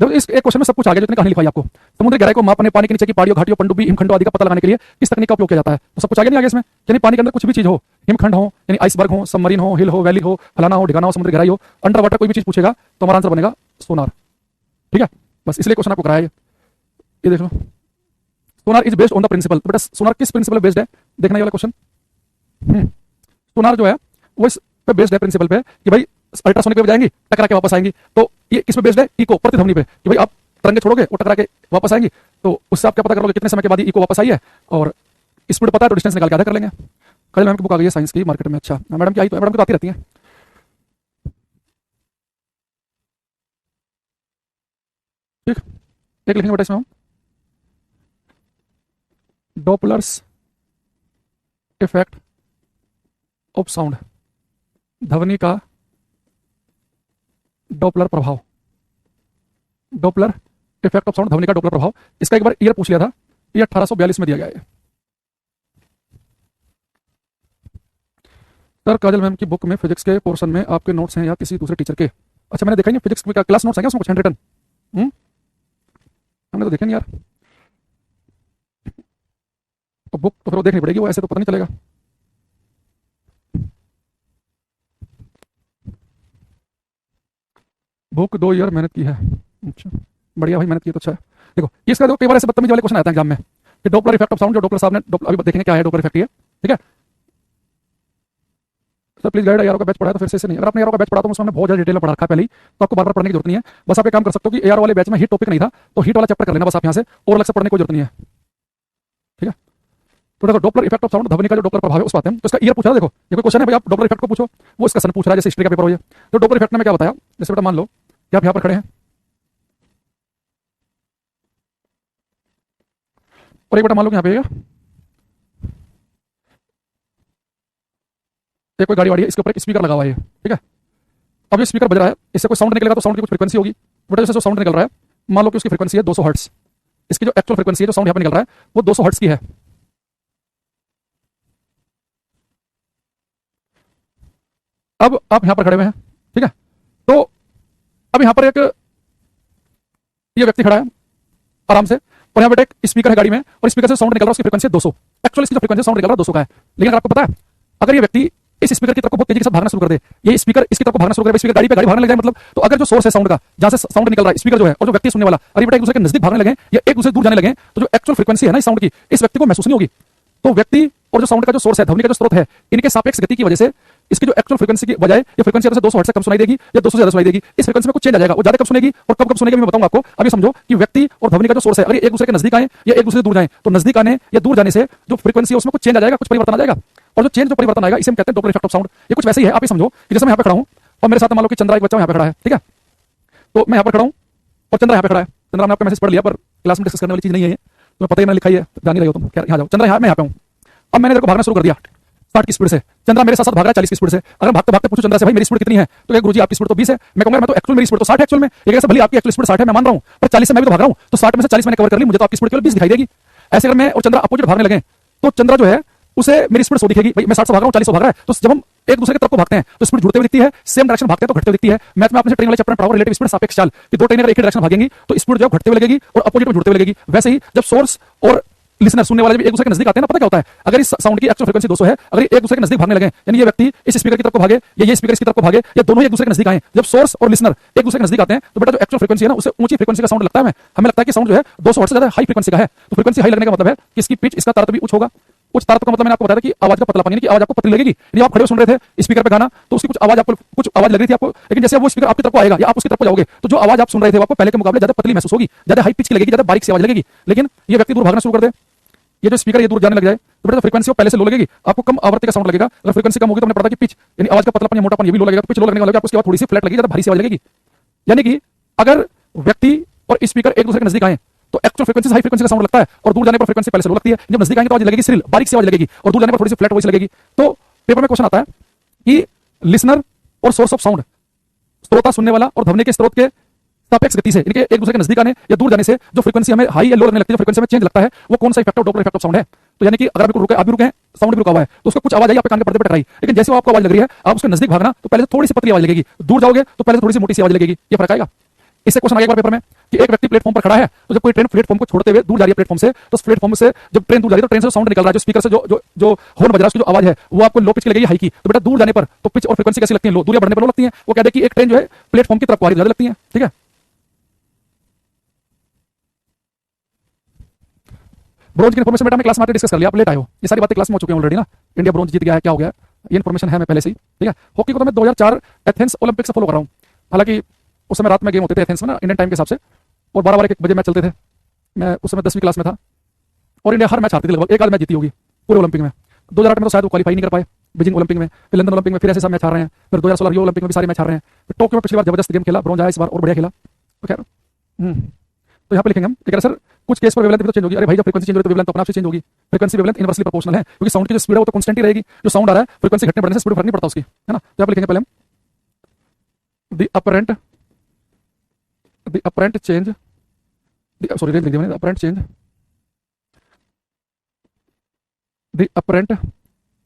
A: जब इस एक क्वेश्चन में सब कुछ आ गया, जितनी कहानी लिखाई आपको, समुद्री गहराई को मापने, पानी के नीचे की पहाड़ियों, घाटियों, पनडुब्बी, हिमखंडों आदि का पता लगाने के लिए किस तकनीक का उपयोग किया जाता है? तो सब कुछ आगे नहीं आगे इसमें, यानी पानी के अंदर कुछ भी चीज हो, हिमखंड हो, यानी आइसबर्ग हो, सबमरीन हो, हिल हो, वैली हो, फलाना हो, ढिकाना हो, समुद्री गहराई हो, अंडर वाटर कोई भी चीज पूछेगा तो हमारा आंसर बनेगा सोनार। ठीक है, बस इसलिए क्वेश्चन आपको कराया ये देख लो। Sonar is based on the principle. बेटा सोनार किस प्रिंसिपल पे बेस्ड है? देखना ये वाला क्वेश्चन। सोनार जो है वो इस पे बेस्ड है, प्रिंसिपल पे, कि भाई अल्ट्रासोनिक वेव जाएंगी, टकरा के वापस आएंगी। तो ये किस पे बेस्ड है? इको, प्रतिध्वनि पे, कि भाई आप तरंगे छोड़ोगे और टकरा के वापस आएंगी। तो उससे आप क्या पता करोगे कितने समय के बाद इको वापस आई है, और स्पीड पता है तो डिस्टेंस निकाल के आधा कर लेंगे। कल मैम की बुक आ गई है साइंस की मार्केट में। अच्छा मैडम की आई तो, मैडम की तो आती रहती है। ठीक, एक लिखेंगे बेटा इसमें हम, डॉपलर्स इफेक्ट ऑफ साउंड, ध्वनि का डॉपलर प्रभाव, डॉपलर इफेक्ट ऑफ साउंड, ध्वनि का डॉपलर प्रभाव। इसका एक बार ईयर पूछ लिया था, ये 1842 में दिया गया है। सर काजल मैम की बुक में फिजिक्स के पोर्शन में आपके नोट्स हैं या किसी दूसरे टीचर के? अच्छा मैंने देखा ही नहीं, फिजिक्स का क्लास नोट्स है क्या उसमें कुछ हैंड रिटन? हमने तो देखा नहीं यार। तो बुक तो फिर वो देखनी पड़ेगी, वो ऐसे तो पता नहीं चलेगा। बुक 2 ईयर मेहनत की है। अच्छा बढ़िया भाई, मेहनत की तो अच्छा है। देखो इसका जो कई बार ऐसे बदतमीजी वाले क्वेश्चन आते हैं एग्जाम में कि डॉपलर इफेक्ट ऑफ साउंड, जो डॉपलर साहब ने अभी देखेंगे क्या है डॉपलर इफेक्ट, ये ठीक है। सर प्लीज गाइड एआरओ का बैच पढ़ा है तो फिर से नहीं, अगर आपने एआरओ का बैच पढ़ा तो उसमें हमने बहुत ज्यादा डिटेल में पढ़ा रखा है पहले ही, तो आपको बार बार पढ़ने की जरूरत नहीं है। बस आप एक काम कर सकते हो कि एआरओ वाले बैच में हीट टॉपिक नहीं था तो हीट वाला चैप्टर कर लेना बस आप यहाँ से, और अलग से पढ़ने की जरूरत नहीं है। ठीक है, तो देखो डॉपलर इफेक्ट ऑफ साउंड, ध्वनि का जो डॉपलर प्रभाव है उस बात है। तो इसका ईयर पूछा था, देखो ये कोई क्वेश्चन है भाई, आप डॉपलर इफेक्ट को पूछो, वो इसका सन पूछ रहा है, जैसे हिस्ट्री का पेपर हो ये। तो डॉपलर इफेक्ट में क्या बताया, जैसे बेटा मान लो कि आप यहाँ पर खड़े हैं और एक बेटा मान लो कि यहाँ पे एक कोई गाड़ी वाड़ी है, इसके ऊपर एक स्पीकर लगा हुआ है, ठीक है। अब ये स्पीकर बज रहा है, इससे कोई साउंड निकलेगा तो साउंड की कुछ फ्रीक्वेंसी होगी। बेटा जैसे जो साउंड निकल रहा है, मान लो कि उसकी फ्रीक्वेंसी है 200 हर्ट्ज, इसकी जो एक्चुअल फ्रीक्वेंसी है, जो साउंड यहाँ पे निकल रहा है, वो 200 हर्ट्ज की है। अब आप यहाँ पर खड़े हुए हैं, ठीक है। तो अब यहाँ पर एक ये व्यक्ति खड़ा है आराम से, और यहाँ पे एक स्पीकर है गाड़ी में, और स्पीकर से साउंड निकल रहा है, उसकी फ्रीक्वेंसी 200। एक्चुअली इसकी जो फ्रीक्वेंसी साउंड निकल रहा है 200 का है। लेकिन अगर आपको पता है, अगर ये व्यक्ति इस स्पीकर की तरफ बहुत तेजी के साथ भागना शुरू कर दे, ये स्पीकर इसकी तरफ भागना शुरू कर दे, स्पीकर गाड़ी पे गाड़ी भागने लग जाए मतलब, तो अगर जो सोर्स है साउंड का, जहां से साउंड निकल रहा है, स्पीकर जो है और जो व्यक्ति सुनने वाला, अगर बेटा एक दूसरे के नजदीक भागने लगे या एक दूसरे दूर जाने लगे, तो जो एक्चुअल फ्रीक्वेंसी है ना इस साउंड की, इस व्यक्ति को महसूस नहीं होगी। तो व्यक्ति और जो साउंड का जो सोर्स है, ध्वनि का जो स्रोत है, इनके सापेक्ष गति की वजह से इसकी जो एक्चुअल फ्रीक्वेंसी की बजाय ये फ्रीक्वेंसी 200 हर्ट्ज से कम सुनाई देगी या 200 से ज्यादा सुनाई देगी। इस फ्रीक्वेंसी में कुछ चेंज आ जाएगा, वो ज्यादा कब सुनेगी और कब कब सुनेगी मैं बताऊंगा आपको। अभी समझो कि व्यक्ति और ध्वनि का जो सोर्स है, अगर एक दूसरे के नजदीक आए या एक दूसरे से दूर जाए, तो नजदीक आने या दूर जाने से जो फ्रीक्वेंसी है उसमें कुछ चेंज आ जाएगा, कुछ परिवर्तन आ जाएगा। और जो चेंज जो परिवर्तन आएगा इसे हम कहते हैं डॉपलर इफेक्ट ऑफ साउंड। ये कुछ वैसे ही है, आप ये समझो कि जैसे मैं यहाँ पे खड़ा हूँ और मेरे साथ मान लो कि चंद्रा एक बच्चा यहाँ पे खड़ा है, ठीक है। तो मैं यहाँ पर खड़ा हूँ और चंद्रा यहाँ पे खड़ा है। चंद्रा ने आपका मैसेज पढ़ लिया, पर क्लास में डिस्कस करने वाली चीज नहीं है ये, तुम्हें पता ही मैंने लिखाई है, जान ही रहे हो तुम। यहाँ जाओ चंद्रा, यहाँ मैं यहाँ पे हूँ। अब मैंने देखो भागना शुरू कर दिया 60 की स्पीड से, चंद्रा मेरे साथ साथ भाग रहा है 40 की स्पीड से। अगर भागते भागते पूछो चंद्रा से भाई मेरी स्पीड कितनी है, तो गुरुजी आपकी स्पीड तो 20 है। मैं कहूंगा मैं तो एक्चुअल मेरी स्पीड तो 60 है एक्चुअल में। ये कैसे, भले आपकी एक्चुअल स्पीड 60 है मैं मान रहा हूं, पर 40 से मैं भी तो भाग रहा हूं, तो 60 में से 40 मैंने कवर कर ली, मुझे तो आपकी स्पीड केवल 20 दिखाई देगी। ऐसे अगर मैं और चंद्रा अपोजिट भागने लगे तो चंद्रा जो है उसे मेरी स्पीड 100 दिखेगी। भाई मैं 60 से भाग रहा हूं, 40 से भाग रहा है, तो जब हम एक दूसरे की तरफ को भागते हैं तो स्पीड जुड़ते हुए दिखती है, सेम डायरेक्शन भागते हैं तो घटते हुए दिखती है। मैथ में आपने ट्रेन वाले चैप्टर में पढ़ा रिलेटिव स्पीड, सापेक्ष चाल, कि दो ट्रेन अगर एक ही डायरेक्शन भागेंगी तो स्पीड जो घटते हुए लगेगी और अपोजिट में जुड़ते हुए लगेगी। वैसे ही जब सोर्स और लिसनर सुनने वाले भी एक दूसरे के नजदीक आते हैं ना, पता क्या होता है, अगर इस साउंड की एक्चुअल फ्रीक्वेंसी 200 है, अगर एक दूसरे के नजदीक भागने लगे, यानी ये व्यक्ति इस स्पीकर की तरफ को भागे या ये स्पीकर इसकी तरफ को भागे या दोनों एक दूसरे के नजदीक आए, जब सोर्स और लिसनर एक दूसरे के नजदीक आते हैं तो बेटा जो एक्चुअल फ्रीक्वेंसी है ना, उसे ऊंची फ्रीक्वेंसी का साउंड लगता है। हमें लगता है कि साउंड जो है 200 हर्ट्ज से ज्यादा हाई फ्रीक्वेंसी का है। तो फ्रीक्वेंसी हाई लगने का मतलब है कि इसकी पिच, इसका तारतम्य उच्च होगा। उच्च तारतम्य का मतलब मैंने आपको बताया कि आवाज का पतलापन, यानी कि आवाज आपको पतली लगेगी। यानी आप खड़े सुन रहे थे स्पीकर पे गाना, तो उसकी कुछ आवाज आपको कुछ आवाज लग रही थी आपको, लेकिन जैसे वो स्पीकर आपकी तरफ को आएगा या आप उसकी तरफ को जाओगे तो जो आवाज आप सुन रहे थे वो आपको पहले के मुकाबले ज्यादा पतली महसूस होगी, ज्यादा हाई पिच की लगेगी, ज्यादा बारीक सी आवाज लगेगी। लेकिन ये व्यक्ति दूर भागना शुरू कर दे, ये जो स्पीकर ये दूर जाने लग जाए तो बेटा फ्रीक्वेंसी वो पहले से लो लगेगी, आपको कम आवृत्ति का साउंड लगेगा। अगर फ्रीक्वेंसी कम होगी तो हमने पढ़ा था कि पिच यानी आवाज का पतलापन या मोटापन ये भी लो लगेगा, तो पिच लो लगने वाला आपको उसके बाद थोड़ी सी फ्लैट लगेगी, ज्यादा भारी सी आवाज लगेगी। यानी कि अगर व्यक्ति और स्पीकर एक दूसरे के नजदीक आए तो एक्चुअल फ्रीक्वेंसी हाई फ्रीक्वेंसी का साउंड लगता है और दूर जाने पर फ्रीक्वेंसी पहले से लो लगती है। जब नजदीक आएंगे तो आवाज लगेगी श्रिल बारीक सी आवाज लगेगी और दूर जाने पर थोड़ी सी फ्लैट वॉइस लगेगी। तो पेपर में क्वेश्चन आता है कि लिसनर और सोर्स ऑफ साउंड, श्रोता सुनने वाला और ध्वनि के स्रोत के सापेक्ष गति से इनके एक दूसरे के नजदीक आने या दूर जाने से जो फ्रीक्वेंसी हमें हाई या लो लगने लगती है, जो फ्रीक्वेंसी में चेंज लगता है, वो कौन सा effect of Doppler effect of sound है। तो यानी कि अगर आप रुके, आप भी रुके हैं, साउंड भी रुका हुआ है, तो उसको कुछ आवाज आई आपके कान के पर्दे पर टकराई, लेकिन जैसे वो आपको आवाज लग रही है आप उसके नजदीक भागना तो पहले से थोड़ी सी पतली आवाज लगेगी, दूर जाओगे तो पहले से थोड़ी सी मोटी सी आवाज लगेगी। ये फर्क आएगा। इससे क्वेश्चन आएगा पेपर में कि एक व्यक्ति प्लेटफॉर्म पर खड़ा है, तो जब कोई ट्रेन प्लेटफॉर्म को छोड़ते हुए दूर जा रही है प्लेटफॉर्म से, तो उस प्लेटफॉर्म से जब ट्रेन दूर जा रही है तो ट्रेन से साउंड निकल रहा है, जो स्पीकर से जो हॉर्न बज रहा है उसकी जो आवाज है वो आपको लो पिच की लगेगी, हाई की। तो बेटा दूर जाने पर तो पिच और फ्रीक्वेंसी कैसी लगती है, लो, दूरियां बढ़ने पर लो लगती है। वो कहते हैं कि एक ट्रेन जो है प्लेटफॉर्म की तरफ को आ रही ज्यादा लगती है। ठीक है, ब्रोंज की इन्फॉर्मेशन बेटा मैं क्लास में आके डिस्कस कर लिया, आप लेट आए हो, ये सारी बातें क्लास में हो चुकी हैं ऑलरेडी ना। इंडिया ब्रोंज जीत गया है, क्या हो गया, ये इन्फॉर्मेशन है मैं पहले से ही। ठीक है, हॉकी को तो मैं 2004 एथेंस ओलंपिक से फॉलो कर रहा हूँ। हालांकि उस समय रात में गेम होते थे एथेंस में ना, इंडियन टाइम के हिसाब से, और 12-12 1 बजे मैच चलते थे। मैं उस समय 10वीं क्लास में था और इंडिया हर मैच हारती थी लगभग, एक आध मैच जीती होगी पूरे ओलंपिक में। 2008 में तो शायद वो क्वालीफाई नहीं कर पाए बीजिंग ओलंपिक में, फिर लंदन ओलंपिक में फिर ऐसे सब मैच हार रहे हैं, फिर 2016 रियो ओलंपिक में भी सारे मैच हार रहे हैं, फिर टोक्यो में पिछली बार जबरदस्त गेम खेला, ब्रोंज आया, इस बार और बढ़िया खेला। तो खैर तो यहाँ पे लिखेंगे हम, लेकिन सर कुछ केस पर वेवलेंथ भी तो चेंज होगी। अरे भाई जब फ्रीक्वेंसी चेंज हो तो वेवलेंथ अपने आप से चेंज होगी। फ्रीक्वेंसी वेवलेंथ इनवर्सली प्रोपोर्शनल है, क्योंकि साउंड की जो स्पीड है वो तो कांस्टेंट ही रहेगी, जो साउंड आ रहा है फ्रीक्वेंसी घटने बढ़ने से स्पीड फर्क नहीं पड़ता उसकी, है ना। तो यहाँ पे लिखेंगे पहले हम the apparent change, sorry range लिख दिया मैंने, apparent change, the apparent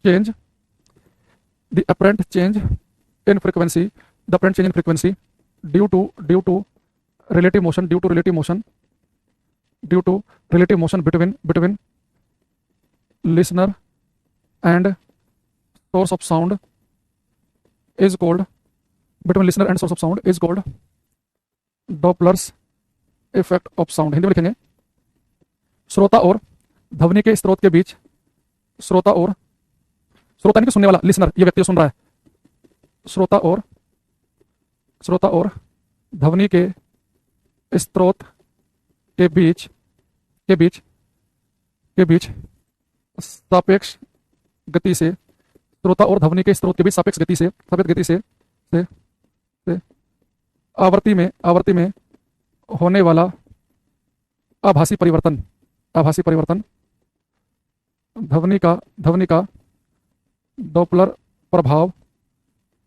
A: change, the apparent change in frequency, the apparent change in frequency due to relative motion, due to relative motion between listener and source of sound is called, between listener and source of sound is called Doppler's effect of sound। Hindi में लिखेंगे श्रोता और ध्वनि के स्रोत के बीच, श्रोता यानी कि सुनने वाला, लिसनर ये व्यक्ति सुन रहा है, श्रोता और ध्वनि के स्रोत के बीच सापेक्ष गति से, श्रोता और ध्वनि के स्रोत के बीच सापेक्ष गति से आवृत्ति में होने वाला आभासी परिवर्तन ध्वनि का डॉपलर प्रभाव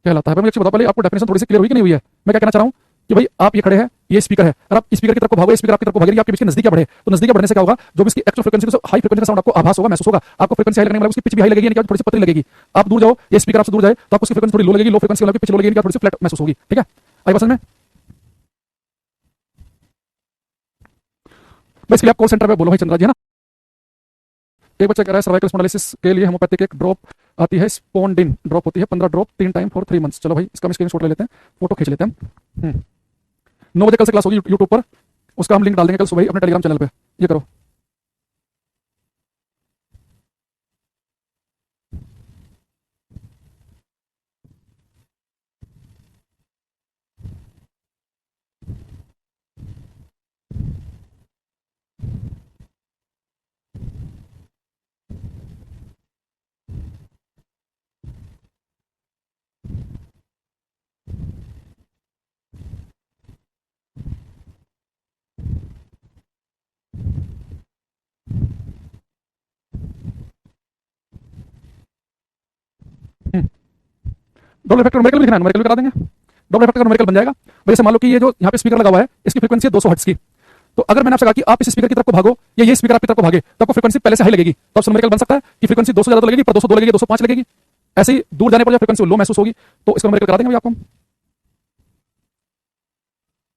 A: कहलाता है। मुझे अच्छी बताओ पहले, आपको डेफिनेशन थोड़ी सी क्लियर हुई कि नहीं हुई है। मैं क्या कहना चाह रहा हूं कि भाई आप ये खड़े हैं, ये स्पीकर है, और आप स्पीकर की तरफ को भागोगे, स्पीकर आपकी तरफ को भागेगी, आपके बीच के नजदीक बढ़े, तो नजदीक बढ़ने से क्या होगा, जो भी इसकी एक्चुअल फ्रीक्वेंसी हाई फ्रीक्वेंसी का साउंड आपको आभास होगा, महसूस होगा, आपको फ्रीक्वेंसी हाई लगने वाला, उसकी पिच भी हाई लगेगी, यानी कि थोड़ी सी पतली लगेगी। आप दूर जाओ, ये स्पीकर आपसे दूर जाए तो आपको उसकी फ्रीक्वेंसी थोड़ी लो लगेगी, लो फ्रीक्वेंसी वाला पिच लो लगेगी, थोड़ी सी फ्लैट महसूस होगी। ठीक है, आई बस में बेसिकली आप कॉल सेंटर में बोलो भाई चंद्रा जी, है ना। एक बच्चा कह रहा है सर्वाइकल स्पॉन्डिलोसिस के लिए होम्योपैथिक एक ड्रॉप आती है, स्पॉन्डिन ड्रॉप होती है, 15 ड्रॉप 3 टाइम फॉर 3 मंथ्स। चलो भाई इसका हम स्क्रीनशॉट ले लेते हैं, फोटो खींच लेते हैं। 9 बजे कल से क्लास होगी यूट्यूब पर, उसका हम लिंक डाल देंगे कल सुबह ही अपने टेलीग्राम चैनल पे। ये करो, डबल इफेक्ट न्यूमेरिकल भी लिखना है, न्यूमेरिकल भी करा देंगे, डबल इफेक्ट का न्यूमेरिकल बन जाएगा। जैसे मान लो कि ये जो यहाँ पे स्पीकर लगा हुआ है इसकी फ्रीक्वेंसी है 200 हर्ट्ज की, तो अगर मैंने आपसे कहा कि आप इस स्पीकर की तरफ को भागो या ये स्पीकर आपकी तरफ को भागे तो आपको फ्रीक्वेंसी पहले से हाई लगेगी, तो न्यूमेरिकल बन सकता है कि फ्रीक्वेंसी 200 ज्यादा लगेगी, पर 202 लगेगी, 205 लगेगी। ऐसे ही दूर जाने पर जब फ्रीक्वेंसी लो महसूस होगी तो इसका न्यूमेरिकल करा देंगे आपको।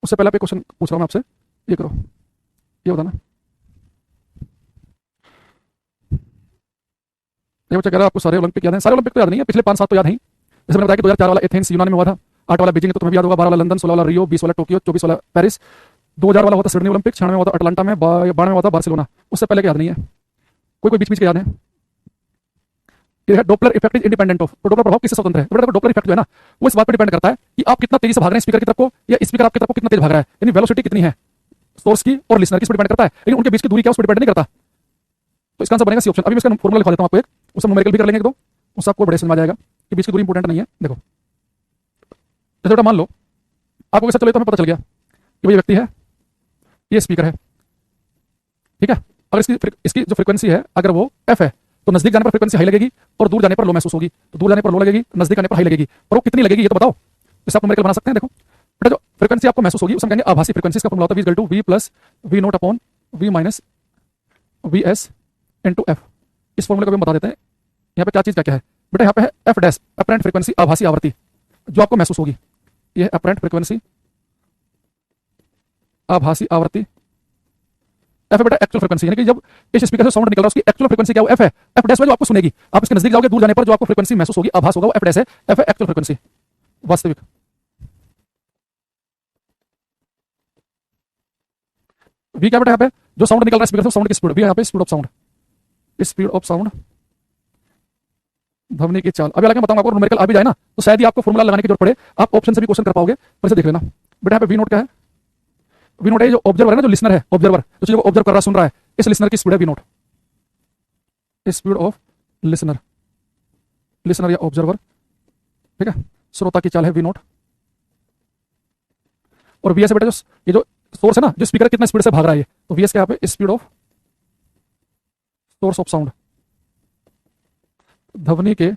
A: उससे पहले क्वेश्चन पूछ रहा हूँ आपसे, ये करो, ये बताना। ये बच्चा कह रहा है आपको सारे ओलंपिक याद हैं, सारे ओलंपिक तो याद नहीं है, पिछले 5-7 तो याद नहीं। जैसे मैंने बताया कि 2004 वाला एथेंस यूनान में हुआ था, 8 वाला बीजिंग तो तुम्हें याद होगा, 12 वाला लंदन, 16 वाला रियो, 20 वाला टोक्यो, 24 वाला पेरिस, 2000 वाला होता सिडनी ओलंपिक, 96 में होता अटलांटा में, 92 में होता बार्सिलोना। उससे पहले याद नहीं है, कोई बीच बीच के याद है। ये Doppler effect is independent of, तो डॉपलर प्रभाव किससे स्वतंत्र है, तो डॉपलर इफेक्ट जो है ना वो इस बात पर डिपेंड करता है कि आप कितना तेजी से भाग रहे हैं स्पीकर की तरफ को, या स्पीकर आपकी तरफ को कितना तेज भाग रहा है, यानी वेलोसिटी कितनी है सोर्स की और लिसनर की, इस पर डिपेंड करता है। लेकिन उनके बीच की दूरी क्या उस पर डिपेंड नहीं करता। तो इसका आंसर बनेगा सी ऑप्शन। अभी मैं इसका फॉर्मूला लिखा देता हूं आपको एक, उससे न्यूमेरिकल भी कर लेंगे एक दो, उससे आपको बड़े समझ में आ जाएगा कि बीच की दूरी इंपॉर्टेंट नहीं है। देखो जैसे बेटा मान लो आपको कैसे चले तो हमें पता चल गया कि भाई व्यक्ति है, ये स्पीकर है, ठीक है। अगर इसकी जो फ्रीक्वेंसी है अगर वो एफ है तो नजदीक जाने पर फ्रीक्वेंसी हाई लगेगी और दूर जाने पर लो महसूस होगी। तो दूर जाने पर लो लगेगी, नजदीक आने पर हाई लगेगी, पर वो कितनी लगेगी ये तो बताओ। इससे आप न्यूमेरिकल बना सकते हैं। देखो बेटा जो फ्रीक्वेंसी आपको महसूस होगी उसे हम कहेंगे आभासी फ्रीक्वेंसी। इसका फॉर्मूला होता है v equal to v plus v naught upon v minus V S into F. इस फॉर्मूले को भी हम बता देते हैं। यहाँ पे क्या चीज क्या है बेटा, यहाँ पे है एफ डैश अपरेंट फ्रीक्वेंसी, आभासी आवृत्ति जो आपको महसूस होगी। ये है अपरेंट फ्रीक्वेंसी, आभासी आवृत्ति। एफ है बेटा एक्चुअल फ्रीक्वेंसी, यानी कि जब इस स्पीकर से साउंड निकल रहा है उसकी एक्चुअल फ्रीक्वेंसी क्या है, एफ है। एफ डैश जो आपको सुनेगी, आप इसके नजदीक जाओगे दूर जाने पर जो आपको फ्रीक्वेंसी महसूस होगी, आभास होगा, वो एफ डैश है। एफ है एक्चुअल फ्रीक्वेंसी, वास्तविक। वी क्या बेटा यहाँ पे जो साउंड निकल रहा है स्पीकर से, साउंड की स्पीड। वी यहाँ पे speed of sound, speed of sound, ध्वनि की चाल। अभी हालांकि बताऊंगा आपको, न्यूमेरिकल आ भी जाए ना तो शायद ही आपको फॉर्मूला लगाने की जरूरत पड़े, आप ऑप्शन से भी क्वेश्चन कर पाओगे। पर इसे देख लेना बेटा, यहाँ पे वी नोट क्या है, वी नोट है जो ऑब्जर्वर है ना, जो लिसनर है, ऑब्जर्वर जो चीज को ऑब्जर्व कर रहा है, सुन रहा है, इस लिसनर की स्पीड है V naught, speed of listener, listener या ऑब्जर्वर, ठीक है। श्रोता की चाल है वी नोट। और वी एस बेटा जो ये जो सोर्स है ना, जो स्पीकर कितना स्पीड से भाग रहा है ये, तो वी एस क्या पे speed of source of sound, ध्वनि के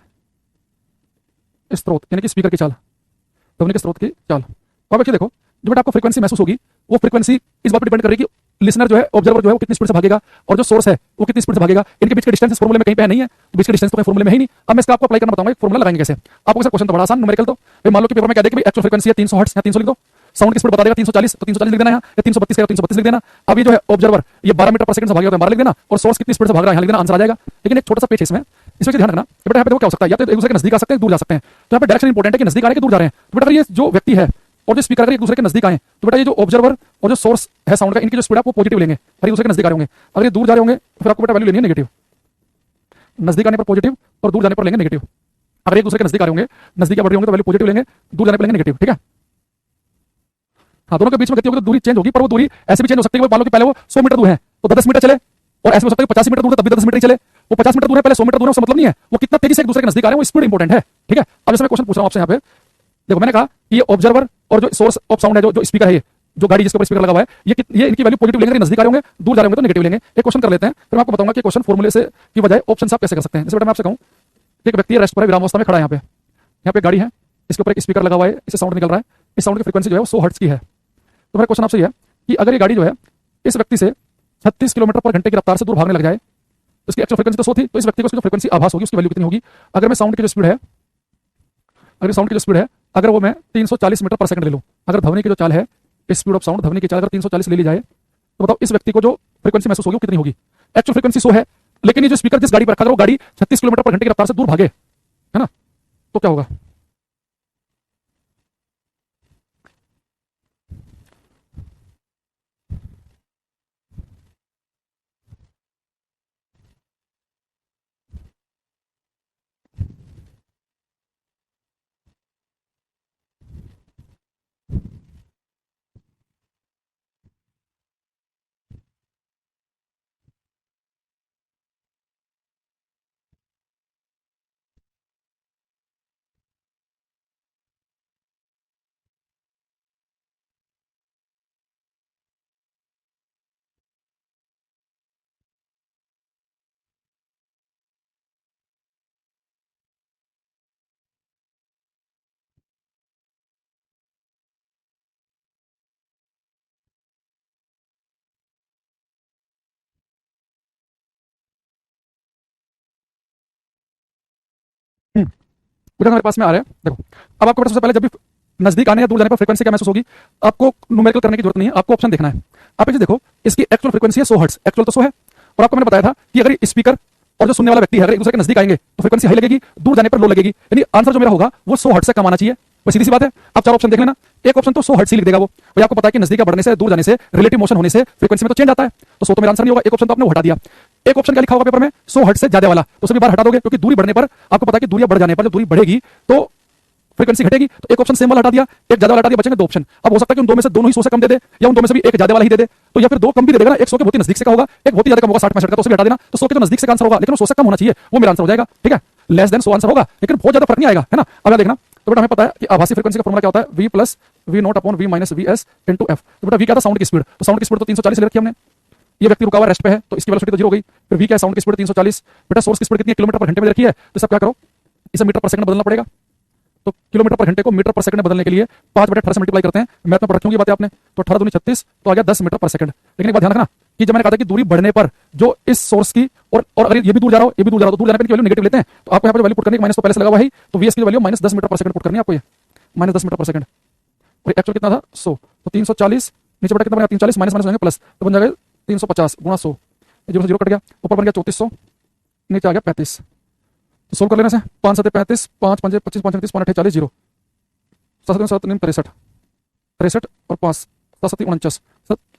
A: स्रोत, यानी कि स्पीकर की चाल, ध्वनि के स्रोत की चाल। अब देखिए देखो जो बेटा आपको फ्रीक्वेंसी महसूस होगी वो फ्रीक्वेंसी इस बात पर डिपेंड करेगी लिसनर जो है, ऑब्जर्वर जो है वो कितनी स्पीड से भागेगा और जो सोर्स है वो कितनी स्पीड से भागेगा। इनके बीच का डिस्टेंस इस फॉर्मूले में कहीं पे नहीं है, तो बीच का डिस्टेंस तो फॉर्मूले में है ही नहीं। अब मैं इसका आपको अप्लाई करना बताऊंगा, एक फॉर्मूला लगाएंगे कैसे। आपको सर क्वेश्चन तो बड़ा आसान न्यूमेरिकल, तो भाई मान लो कि पेपर में कह दे कि एक्चुअल फ्रीक्वेंसी है 300 हर्ट्ज, या 300 लिख दो, साउंड की स्पीड बता देगा 340, तो 340 लिख देना है, या 332 है 332 लिख देना। अब ये जो है ऑब्जर्वर ये 12 मीटर पर सेकंड से भागेगा तो 12 लिख देना, और सोर्स कितनी स्पीड से भाग रहा है यहाँ लिख देना, आंसर आ जाएगा। लेकिन एक छोटा सा पेच इसमें, इसमें ध्यान रखना बेटा, यहाँ पे क्या हो सकता है, या तो एक दूसरे के नजदीक आ सकते हैं, दूर जा सकते हैं। तो यहाँ पे डायरेक्शन इंपॉर्टेंट है कि नजदीक आ रहे हैं कि दूर जा रहे हैं। तो बेटा ये जो व्यक्ति है और जो स्पीकर अगर एक दूसरे के नजदीक आए तो बेटा ये जो ऑब्जर्वर और जो सोर्स है साउंड का, इनकी जो स्पीड है वो पॉजिटिव लेंगे, और एक दूसरे के नजदीक आ रहे होंगे। अगर ये दूर जा रहे होंगे तो फिर आपको बेटा वैल्यू लेनी है नेगेटिव, नजदीक आने पर पॉजिटिव और दूर जाने पर लेंगे नेगेटिव। अगर एक दूसरे के नजदीक आ रहे होंगे, नजदीक बढ़ रहे होंगे तो वैल्यू पॉजिटिव लेंगे, दूर जाने पर लेंगे नेगेटिव, ठीक है। हाँ, दोनों के बीच में गति होगी तो दूरी चेंज होगी, पर वो दूरी ऐसे भी चेंज हो सकती है, मान लो कि पहले वो 100 मीटर दूर है तो 10 मीटर चले, और ऐसे हो सकता है 50 मीटर दूर है तब भी 10 मीटर ही चले। वो 50 मीटर दूर है पहले 100 मीटर दूर है, उसका मतलब नहीं है वो कितना तेजी से एक दूसरे के नजदीक आ रहे हैं, वो स्पीड इंपॉर्टेंट है, ठीक है। अब जैसे मैं क्वेश्चन पूछ रहा हूं आपसे यहाँ पे, देखो मैंने कहा कि ये ऑब्जर्वर और जो सोर्स ऑफ साउंड है, जो स्पीकर है, ये जो गाड़ी जिसके ऊपर स्पीकर लगा हुआ है, ये इनकी वैल्यू पॉजिटिव लेंगे, नजदीक आ रहे होंगे, दूर जा रहे होंगे तो नेगेटिव लेंगे। एक क्वेश्चन कर लेते हैं, फिर मैं आपको बताऊंगा कि क्वेश्चन फॉर्मूले से की बजाय ऑप्शन आप कैसे कर सकते हैं। जैसे बेटा मैं आपसे कहूं एक व्यक्ति रेस्ट पर है, विरामावस्था में खड़ा है, यहाँ पे गाड़ी है, इसके ऊपर एक स्पीकर लगा हुआ है, इससे साउंड निकल रहा है, इस साउंड की फ्रीक्वेंसी जो है वो 100 हर्ट्ज की है। तो मेरा क्वेश्चन आपसे ये है कि अगर ये गाड़ी जो है इस व्यक्ति से 36 किलोमीटर पर घंटे की रफ्तार से दूर भागने लग जाए, तो इसकी एक्चुअल फ्रीक्वेंसी तो 100 थी, तो इस व्यक्ति को उसकी जो फ्रीक्वेंसी आभास होगी उसकी वैल्यू कितनी होगी। अगर मैं साउंड की जो स्पीड है, अगर साउंड की जो स्पीड है अगर वो मैं 340 मीटर पर सेकंड ले लूं, अगर ध्वनि की जो चाल है, स्पीड ऑफ साउंड, ध्वनि की चाल अगर 340 ले ली जाए, तो बताओ इस व्यक्ति को जो फ्रीक्वेंसी महसूस होगी वो कितनी होगी। एक्चुअल फ्रीक्वेंसी 100 है, लेकिन ये जो स्पीकर जिस गाड़ी पर रखा है वो गाड़ी 36 किलोमीटर पर घंटे की रफ्तार से दूर भागे, है ना, तो क्या होगा। बेटा हमारे पास में आ रहा है, देखो अब आपको बेटा सबसे पहले जब भी नजदीक आने या दूर जाने पर फ्रीक्वेंसी क्या महसूस होगी, आपको न्यूमेरिकल करने की जरूरत नहीं है, आपको ऑप्शन देखना है। आप इसे देखो, इसकी एक्चुअल फ्रीक्वेंसी है 100 हर्ट्ज, एक्चुअल तो 100 है, और आपको मैंने बताया था कि अगर स्पीकर और जो सुनने वाला व्यक्ति है अगर एक दूसरे के नजदीक आएंगे तो फ्रीक्वेंसी हाई लगेगी, दूर जाने पर लो लगेगी, यानी आंसर जो मेरा होगा वो 100 हर्ट्ज से कम आना चाहिए। बस सीधी सी बात है। आप चार ऑप्शन देख लेना, एक ऑप्शन तो 100 हर्ट्ज ही लिख देगा वो, भाई आपको पता है कि नजदीक बढ़ने से दूर जाने से रिलेटिव मोशन होने से फ्रीक्वेंसी में तो चेंज आता है, तो 100 तो मेरा आंसर नहीं होगा। एक ऑप्शन तो आपने हटा दिया। एक ऑप्शन क्या लिखा होगा पेपर में, 100 हर्ट्ज से ज्यादा वाला, तो सभी बार हटा दोगे, क्योंकि दूरी बढ़ने पर आपको पता है कि दूरियां बढ़ जाने पर जब दूरी बढ़ेगी तो फ्रीक्वेंसी घटेगी तो एक ऑप्शन सेम वाला हटा दिया, एक ज्यादा वाला हटा दिया, बचेंगे दो ऑप्शन। अब हो सकता है कि उन दो में से दोनों ही 100 से कम दे दे, या उन दो में से भी एक ज्यादा वाला ही दे दे, तो या फिर दो कम भी दे देगा ना, एक 100 के बहुत ही नजदीक से का होगा, एक बहुत ही ज्यादा कम होगा 60-65 का, तो उसे भी हटा देना। तो 100 के तो नजदीक से का आंसर होगा, लेकिन 100 से कम होना चाहिए, वो मेरा आंसर हो जाएगा। ठीक है, लेस देन 100 आंसर होगा, लेकिन बहुत ज्यादा फर्क नहीं आएगा, है ना। अब यहां देखना, तो बेटा हमें पता है कि आभासी फ्रीक्वेंसी का फॉर्मूला क्या होता है, v plus V naught upon V minus V S into F. तो बेटा v क्या था, साउंड की स्पीड, तो साउंड की स्पीड तो 340 ले रखी हमने, ये व्यक्ति रुका हुआ रेस्ट पे है तो इसकी वेलोसिटी तो 0 हो गई। फिर v क्या है, साउंड की स्पीड 340, बेटा सोर्स की स्पीड कितनी है, किलोमीटर पर घंटे में रखी है, तो सब क्या करो, इसे मीटर पर सेकंड बदलना पड़ेगा। तो किलोमीटर पर घंटे को मीटर पर सेकंड में बदलने के लिए 5/18 से मल्टीप्लाई करते हैं, मैथ में पढ़ रखी होंगी बातें आपने, तो 18 दूनी 36, तो आ गया 10 मीटर पर सेकंड। लेकिन एक बात ध्यान रखना कि जब मैंने कहा था कि दूरी बढ़ने पर जो इस सोर्स की और अगर ये भी दूर जा रहा हो, ये भी दूर जा रहा हो, तो दूर जाने पर इनकी वैल्यू नेगेटिव लेते हैं, तो आपको यहाँ पर वैल्यू पुट करने की माइनस तो पहले से लगा हुआ है, तो वीएस की value -10 metre per second put करनी है आपको, ये -10 मीटर पर सेकंड। और एक्चुअल कितना था 100, तो 340 नीचे बटा कितना बनेगा 340 माइनस माइनस प्लस, तो बन जाएगा 350 गुणा 100, 0 से 0 कट गया, ऊपर बन गया 3400, नीचे आ गया 35। तो सोल्व कर लेने से 5 7 35, 5 5 25, 5 35, 5 40, 0 7 7 63 63 और 5 7 7 49,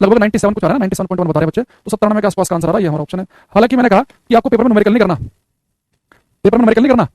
A: लगभग 97 कुछ आ रहा है, 97.1 बता रहे बच्चे, तो 97 के आसपास का आंसर आ रहा है, ये हमारा ऑप्शन है। हालांकि मैंने कहा कि आपको पेपर में न्यूमेरिकल नहीं करना, पेपर में न्यूमेरिकल नहीं करना,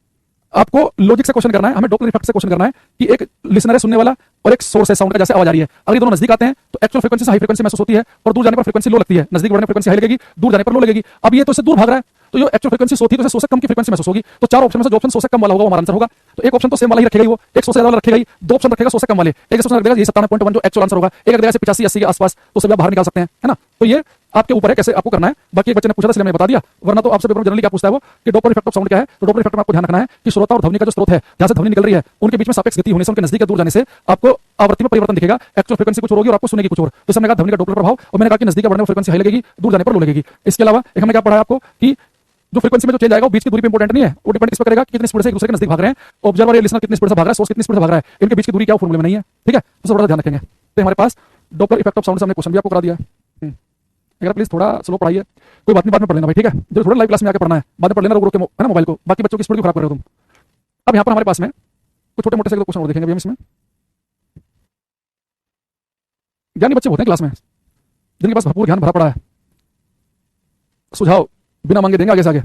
A: आपको लॉजिक से क्वेश्चन करना है, हमें डॉपलर इफेक्ट से क्वेश्चन करना है कि एक लिसनर है सुनने वाला और एक सोर्स है साउंड का, जैसे आवाज आ रही है, अगर ये दोनों नजदीक आते हैं तो एक्चुअल फ्रीक्वेंसी से हाई फ्रीक्वेंसी महसूस होती है और दूर जाने पर फ्रीक्वेंसी लो लगती है, नजदीक बढ़ने पर फ्रीक्वेंसी हाई लगेगी, दूर जाने पर लो लगेगी। अब ये तो इससे दूर भाग रहा है, तो जो एक्चुअल फ्रीक्वेंसी 100 थी तो 100 से कम की फ्रीक्वेंसी महसूस होगी, तो चार ऑप्शन में से जो ऑप्शन 100 से कम वाला होगा वो हमारा आंसर होगा। तो एक ऑप्शन तो सेम वाला ही रखेगा, वो एक 100 से ज्यादा वाला रखेगा ही, दो ऑप्शन रखेगा 100 से कम वाले, एक ऑप्शन रख देगा ये 97.1 जो एक्चुअल आंसर होगा, एक रख देगा 85-80 के आसपास, तो सभी आप बाहर निकाल सकते हैं, है ना। तो ये आपके ऊपर है कैसे आपको करना है। बाकी एक बच्चे ने पूछा था इसलिए मैं बता दिया, वरना तो आपसे पेपर में जनरली क्या पूछता है वो कि डॉपलर इफेक्ट ऑफ साउंड क्या है। तो डॉपलर इफेक्ट में आपको ध्यान रखना है कि श्रोता और ध्वनि का जो स्रोत है, जहां से ध्वनि निकल रही है, उनके बीच में सापेक्ष गति होने से, उनके नजदीक या दूर जाने से आपको आवृत्ति में परिवर्तन दिखेगा, एक्चुअल फ्रीक्वेंसी कुछ और होगी और आपको सुनेगी कुछ और। तो हमने कहा ध्वनि का डॉपलर प्रभाव, और मैंने कहा कि नजदीक बढ़ने पर फ्रीक्वेंसी हाई लगेगी, दूर जाने पर लो लगेगी। इसके अलावा एक हमने क्या पढ़ा आपको कि जो फ्रीक्वेंसी में जो चेंज आएगा वो बीच की दूरी पे इंपॉर्टेंट नहीं है, वो डिपेंड इस पर करेगा कि कितनी स्पीड से एक दूसरे के नजदीक भाग रहे हैं, ऑब्जर्वर या लिसनर कितनी स्पीड से भाग रहा है, सोर्स कितनी स्पीड से भाग रहा है, इनके बीच की दूरी क्या फॉर्मूले में नहीं है। ठीक है, तो सब बड़ा ध्यान रखेंगे। तो हमारे पास डॉपलर इफेक्ट ऑफ साउंड से हमने क्वेश्चन भी आपको करा दिया है। अगर प्लीज थोड़ा स्लो पढ़ाइए, कोई बात नहीं, बाद में पढ़ लेना भाई, ठीक है, जो थोड़ा लाइव क्लास में आके पढ़ना है बाद में पढ़ लेना, रोक के है ना मोबाइल को, बाकी बच्चों की स्पीड क्यों खराब कर रहे हो तुम। अब यहाँ पर हमारे पास में कुछ छोटे मोटे से क्वेश्चन और देखेंगे हम इसमें। ज्ञानी बच्चे होते हैं क्लास में जिनके पास भरपूर ज्ञान भरा पड़ा है, सुझाव बिना मांगे देंगे आगे से आगे।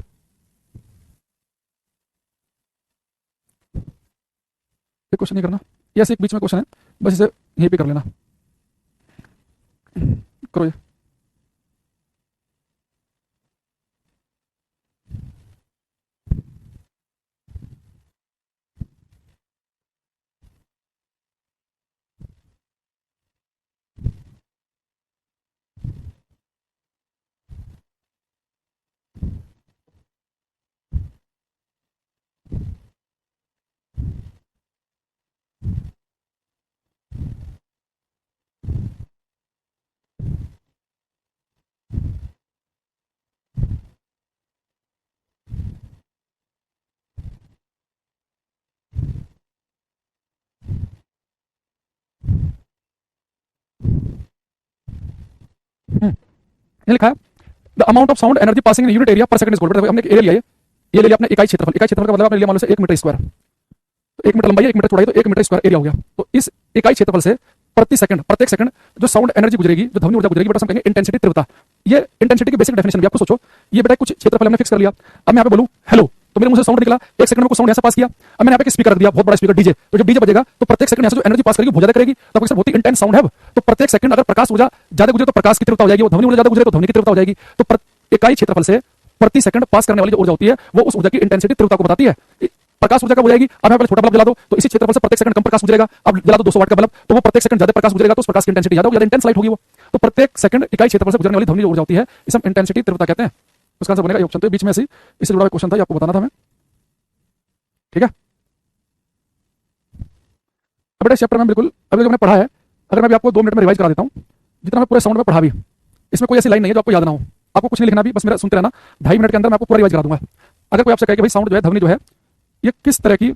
A: क्वेश्चन नहीं करना, ये ऐसे एक बीच में क्वेश्चन है, बस इसे यहीं पे कर लेना, करो ये। ये लिखा है the amount of sound energy passing in unit area पर सेकंड इज कॉल्ड। हमने एक एरिया लिया है, ये ले लिया अपने इकाई क्षेत्रफल, इकाई क्षेत्रफल का मतलब आपने लिया मान लो से 1 मीटर स्क्वायर, तो 1 मीटर लंबाई है 1 मीटर चौड़ाई, तो 1 मीटर स्क्वायर एरिया हो गया। तो इस इकाई क्षेत्रफल से प्रत्येक सेकंड जो साउंड एनर्जी गुजरेगी, जो ध्वनि ऊर्जा गुजरेगी, बेटा हम कहेंगे इंटेंसिटी, तीव्रता। ये इंटेंसिटी की बेसिक डेफिनेशन भी आपको सोचो, ये बेटा कुछ क्षेत्रफल हमने फिक्स कर लिया। अब मैं यहाँ पे बोलूं हेलो, तो मेरे मुंह से साउंड निकला, एक सेकंड में कुछ साउंड ऐसा पास किया। अब मैंने यहाँ पे स्पीकर रख दिया, बहुत बड़ा स्पीकर डीजे, तो जब डीजे बजेगा तो प्रत्येक सेकंड ऐसे जो एनर्जी पास करेगी बहुत ज्यादा करेगी, तो आपको बहुत ही इंटेंस साउंड है। तो प्रत्येक सेकंड अगर प्रकाश ऊर्जा ज्यादा गुजरे तो प्रकाश की तीव्रता हो जाएगी, वो ध्वनि ऊर्जा ज्यादा गुजरे तो ध्वनि की तीव्रता हो जाएगी। तो इकाई क्षेत्रफल से प्रति सेकंड पास करने वाली जो ऊर्जा होती है वो उस ऊर्जा की इंटेंसिटी, तीव्रता को बताती है। प्रकाश ऊर्जा कब हो जाएगी, अब यहाँ पे छोटा बल्ब जला दो तो इसी क्षेत्रफल से प्रत्येक सेकंड कम प्रकाश गुजरेगा। अब जला दो 200 वाट का बल्ब, तो वो प्रत्येक सेकंड ज्यादा प्रकाश गुजरेगा, तो उस प्रकाश की इंटेंसिटी ज्यादा होगी, इंटेंस लाइट होगी वो। तो प्रत्येक सेकंड इकाई क्षेत्रफल से गुजरने वाली ध्वनि ऊर्जा होती है, इसे हम इंटेंसिटी, तीव्रता कहते हैं। उसका आंसर बनेगा ये ऑप्शन। तो बीच में ऐसे इससे जुड़ा हुआ क्वेश्चन था, ये आपको बताना था हमें, ठीक है। अब बेटा चैप्टर में बिल्कुल अभी जो मैंने पढ़ा है, अगर मैं भी आपको 2 मिनट में रिवाइज करा देता हूँ, जितना मैं पूरे साउंड में पढ़ा भी, इसमें कोई ऐसी लाइन नहीं है जो आपको याद ना हो, आपको कुछ नहीं लिखना भी, बस मेरा सुनते रहना, 2.5 मिनट के अंदर मैं आपको पूरा रिवाइज करा दूंगा। अगर कोई आपसे कहे कि भाई साउंड जो है, ध्वनि जो है, ये किस तरह की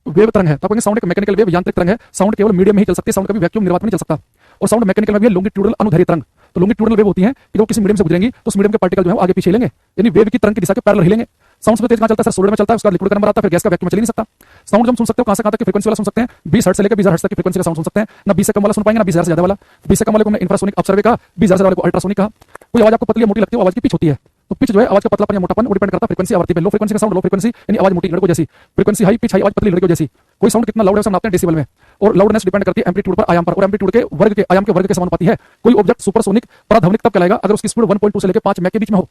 A: वेव तरंग है, तो आपको साउंड एक मैकेनिकल वेव, यांत्रिक तरंग है, साउंड केवल मीडियम में ही चल सकती है, साउंड कभी वैक्यूम निर्वात में नहीं चल सकता। और साउंड मैकेनिकल में भी है लॉन्गिट्यूडनल अनुदैर्ध्य तरंग। तो लॉन्गिट्यूडनल वेव होती है कि जो किसी मीडियम से गुजरेंगी तो उस मीडियम के पार्टिकल जो है वो आगे पीछे हिलेंगे, यानी वेव की तरंग की दिशा के पैरेलल हिलेंगे। साउंड में तेज कहां चलता है सर, सॉलिड में चलता है, उसका लिक्विड का नंबर आता है, फिर गैस का वैक्यूम में चल नहीं सकता। साउंड जब सुन सकते हो कहां से कहां तक की फ्रीक्वेंसी वाला सुन सकते हैं, 20 हर्ट्ज से लेकर 20 हर्ट्ज तक की फ्रीक्वेंसी का साउंड सुन सकते हैं। ना 20 से कम वाला सुन पाएंगे, ना 20,000 से ज्यादा वाला। 20 से कम वाले को हमने इंफ्रासोनिक अपसर्वे कहा, 20,000 से वाले को अल्ट्रासोनिक कहा। कोई आवाज आपको पतली या मोटी लगती है, आवाज की पिच होती है, तो पिच जो है आवाज का पतलापन या मोटापन वो डिपेंड करता है फ्रीक्वेंसी आवृत्ति पे। लो फ्रीक्वेंसी का साउंड लो फ्रीक्वेंसी यानी आवाज मोटी लड़कों जैसी, फ्रीक्वेंसी हाई पिच हाई आवाज पतली लड़कों जैसी। कोई साउंड कितना लाउड है उसे नापते हैं डेसिबल में, और लाउडनेस डिपेंड करती है एम्पलीट्यूड पर, आयाम पर, और एम्पलीट्यूड के वर्ग के आयाम के वर्ग के समानुपाती है। कोई ऑब्जेक्ट सुपरसोनिक पराध्वनिक तब कहलाएगा अगर उसकी स्पीड 1.2 से लेकर 5 मैक के बीच में हो।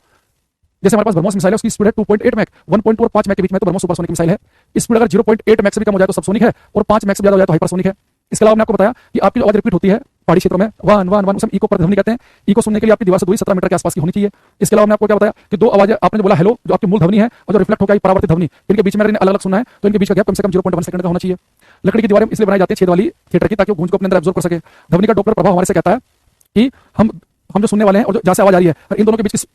A: जैसे हमारे पास ब्रह्मोस मिसाइल है, उसकी स्पीड है 2.8 मैक, 1.2 और 5 मैक के बीच में तो ब्रह्मोस सुपरसोनिक मिसाइल है। स्पीड अगर 0.8 मैक से भी कम हो जाए तो सबसोनिक है, और 5 मैक से ज्यादा हो जाए तो हाइपरसोनिक है। इसके अलावा मैंने आपको बताया कि आपकी जो आवाज रिपीट होती है पहाड़ी क्षेत्रों में वन वन वन, उसे इको प्रतिध्वनि कहते हैं। इको सुनने के लिए आपकी दीवार से दूरी 17 मीटर के आसपास की होनी चाहिए। इसके अलावा मैंने आपको क्या बताया कि दो आवाजें आपने जो बोला हेलो, जो आपकी मूल ध्वनि है और जो रिफ्लेक्ट होकर आई परावर्तित ध्वनि, इनके बीच में अगर अलग अलग सुनना है तो इनके बीच का गैप कम से कम 0.1 सेकंड का होना चाहिए। लकड़ी की दीवारें इसलिए बनाई जाती है छेद वाली थिएटर की, ताकि वो गूंज को अपने अंदर एब्जॉर्ब कर सके। ध्वनि का डॉपलर प्रभाव हमारे से कहता है कि हम जो सुनने वाले हैं और जहां से आवाज आ रही है, इन दोनों के बीच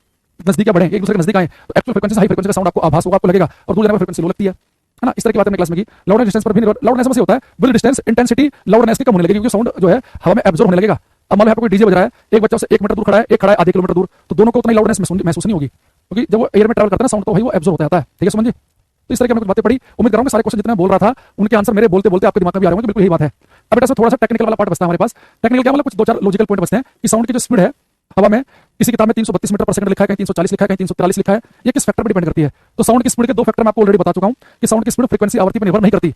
A: नजदीक बढ़े, एक दूसरे के नजदीक आए तो एक्चुअल फ्रीक्वेंसी हाई फ्रीक्वेंसी का साउंड आपको आभास होगा, आपको लगेगा, और दूर जाने पर फ्रीक्वेंसी लो लगती है ना। इस तरह की बात हमने क्लास में की। लाउडनेस डिस्टेंस पर भी लाउडनेस में से होता है विद डिस्टेंस इंटेंसिटी लाउडनेस की कम होने लगेगी, क्योंकि साउंड जो है हवा में एब्जॉर्ब होने लगेगा। अब मान लो यहाँ पे कोई डीजे बज रहा है, एक बच्चा उससे 1 मीटर दूर खड़ा है, एक खड़ा है आधे किलोमीटर दूर, तो दोनों को उतनी लाउडनेस महसूस नहीं होगी, क्योंकि जब वो एयर में ट्रैवल करता है ना साउंड तो वही वो एब्जॉर्ब होता है। ठीक है समझिए। तो इस तरह की हमने कुछ बातें पढ़ी। उम्मीद करूंगा सारे क्वेश्चन जितने मैं बोल रहा था उनके आंसर मेरे बोलते बोलते आपके दिमाग में भी आ रहे होंगे। बिल्कुल यही बात है। अब बेटा थोड़ा सा टेक्निकल वाला पार्ट बचता है हमारे पास। टेक्निकल क्या मतलब कुछ 2-4 लॉजिकल पॉइंट बचते हैं कि साउंड की जो स्पीड है हवा में, किसी किताब में 332 मीटर पर सेकंड लिखा है, कहीं 340 लिखा है, कहीं 343 लिखा है, ये किस फैक्टर पर डिपेंड करती है। तो साउंड की स्पीड के 2 फैक्टर मैं आपको ऑलरेडी बता चुका हूं कि साउंड की स्पीड फ्रीक्वेंसी आवृत्ति पर निर्भर नहीं करती।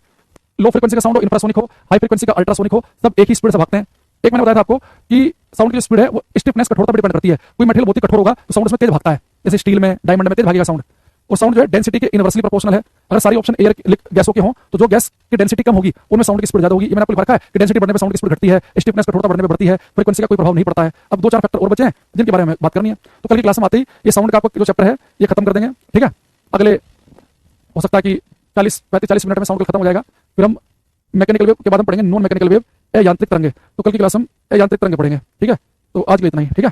A: लो फ्रीक्वेंसी का साउंड हो, इंफ्रासोनिक हो, हाई फ्रीक्वेंसी का अल्ट्रासोनिक हो, सब एक ही स्पीड से भागते हैं। एक मैंने बताया था आपको कि साउंड की स्पीड है वो स्टिफनेस कठोरता पर डिपेंड करती है। कोई मटेरियल बहुत ही कठोर होगा तो साउंड उसमें तेज भागता है, जैसे स्टील में डायमंड में तेज भागेगा साउंड। और साउंड जो है डेंसिटी के इनवर्सली प्रोपोर्शनल है। अगर सारी ऑप्शन एयर गैसों के हों तो जो गैस की डेंसिटी कम होगी उनमें साउंड की स्पीड ज्यादा होगी। ये मैंने आपको लिखा है कि डेंसिटी बढ़ने पर साउंड की स्पीड घटती है, स्टिफनेस कठोरता बढ़ने पर बढ़ती है, फ्रीक्वेंसी का कोई प्रभाव नहीं पड़ता है। अब 2-4 फैक्टर और बचे हैं जिनके बारे में बात करनी है, तो कल की क्लास में आते ही ये साउंड का आपको जो चैप्टर है ये खत्म कर देंगे। ठीक है, अगले हो सकता है कि 40-45 मिनट में साउंड खत्म हो जाएगा। फिर हम मैकेनिकल वेव के बाद हम पढ़ेंगे नॉन मैकेनिकल वेव, यांत्रिक तरंगे। तो कल की क्लास हम यांत्रिक तरंगे पढ़ेंगे। ठीक है, तो आज के लिए इतना ही। ठीक है।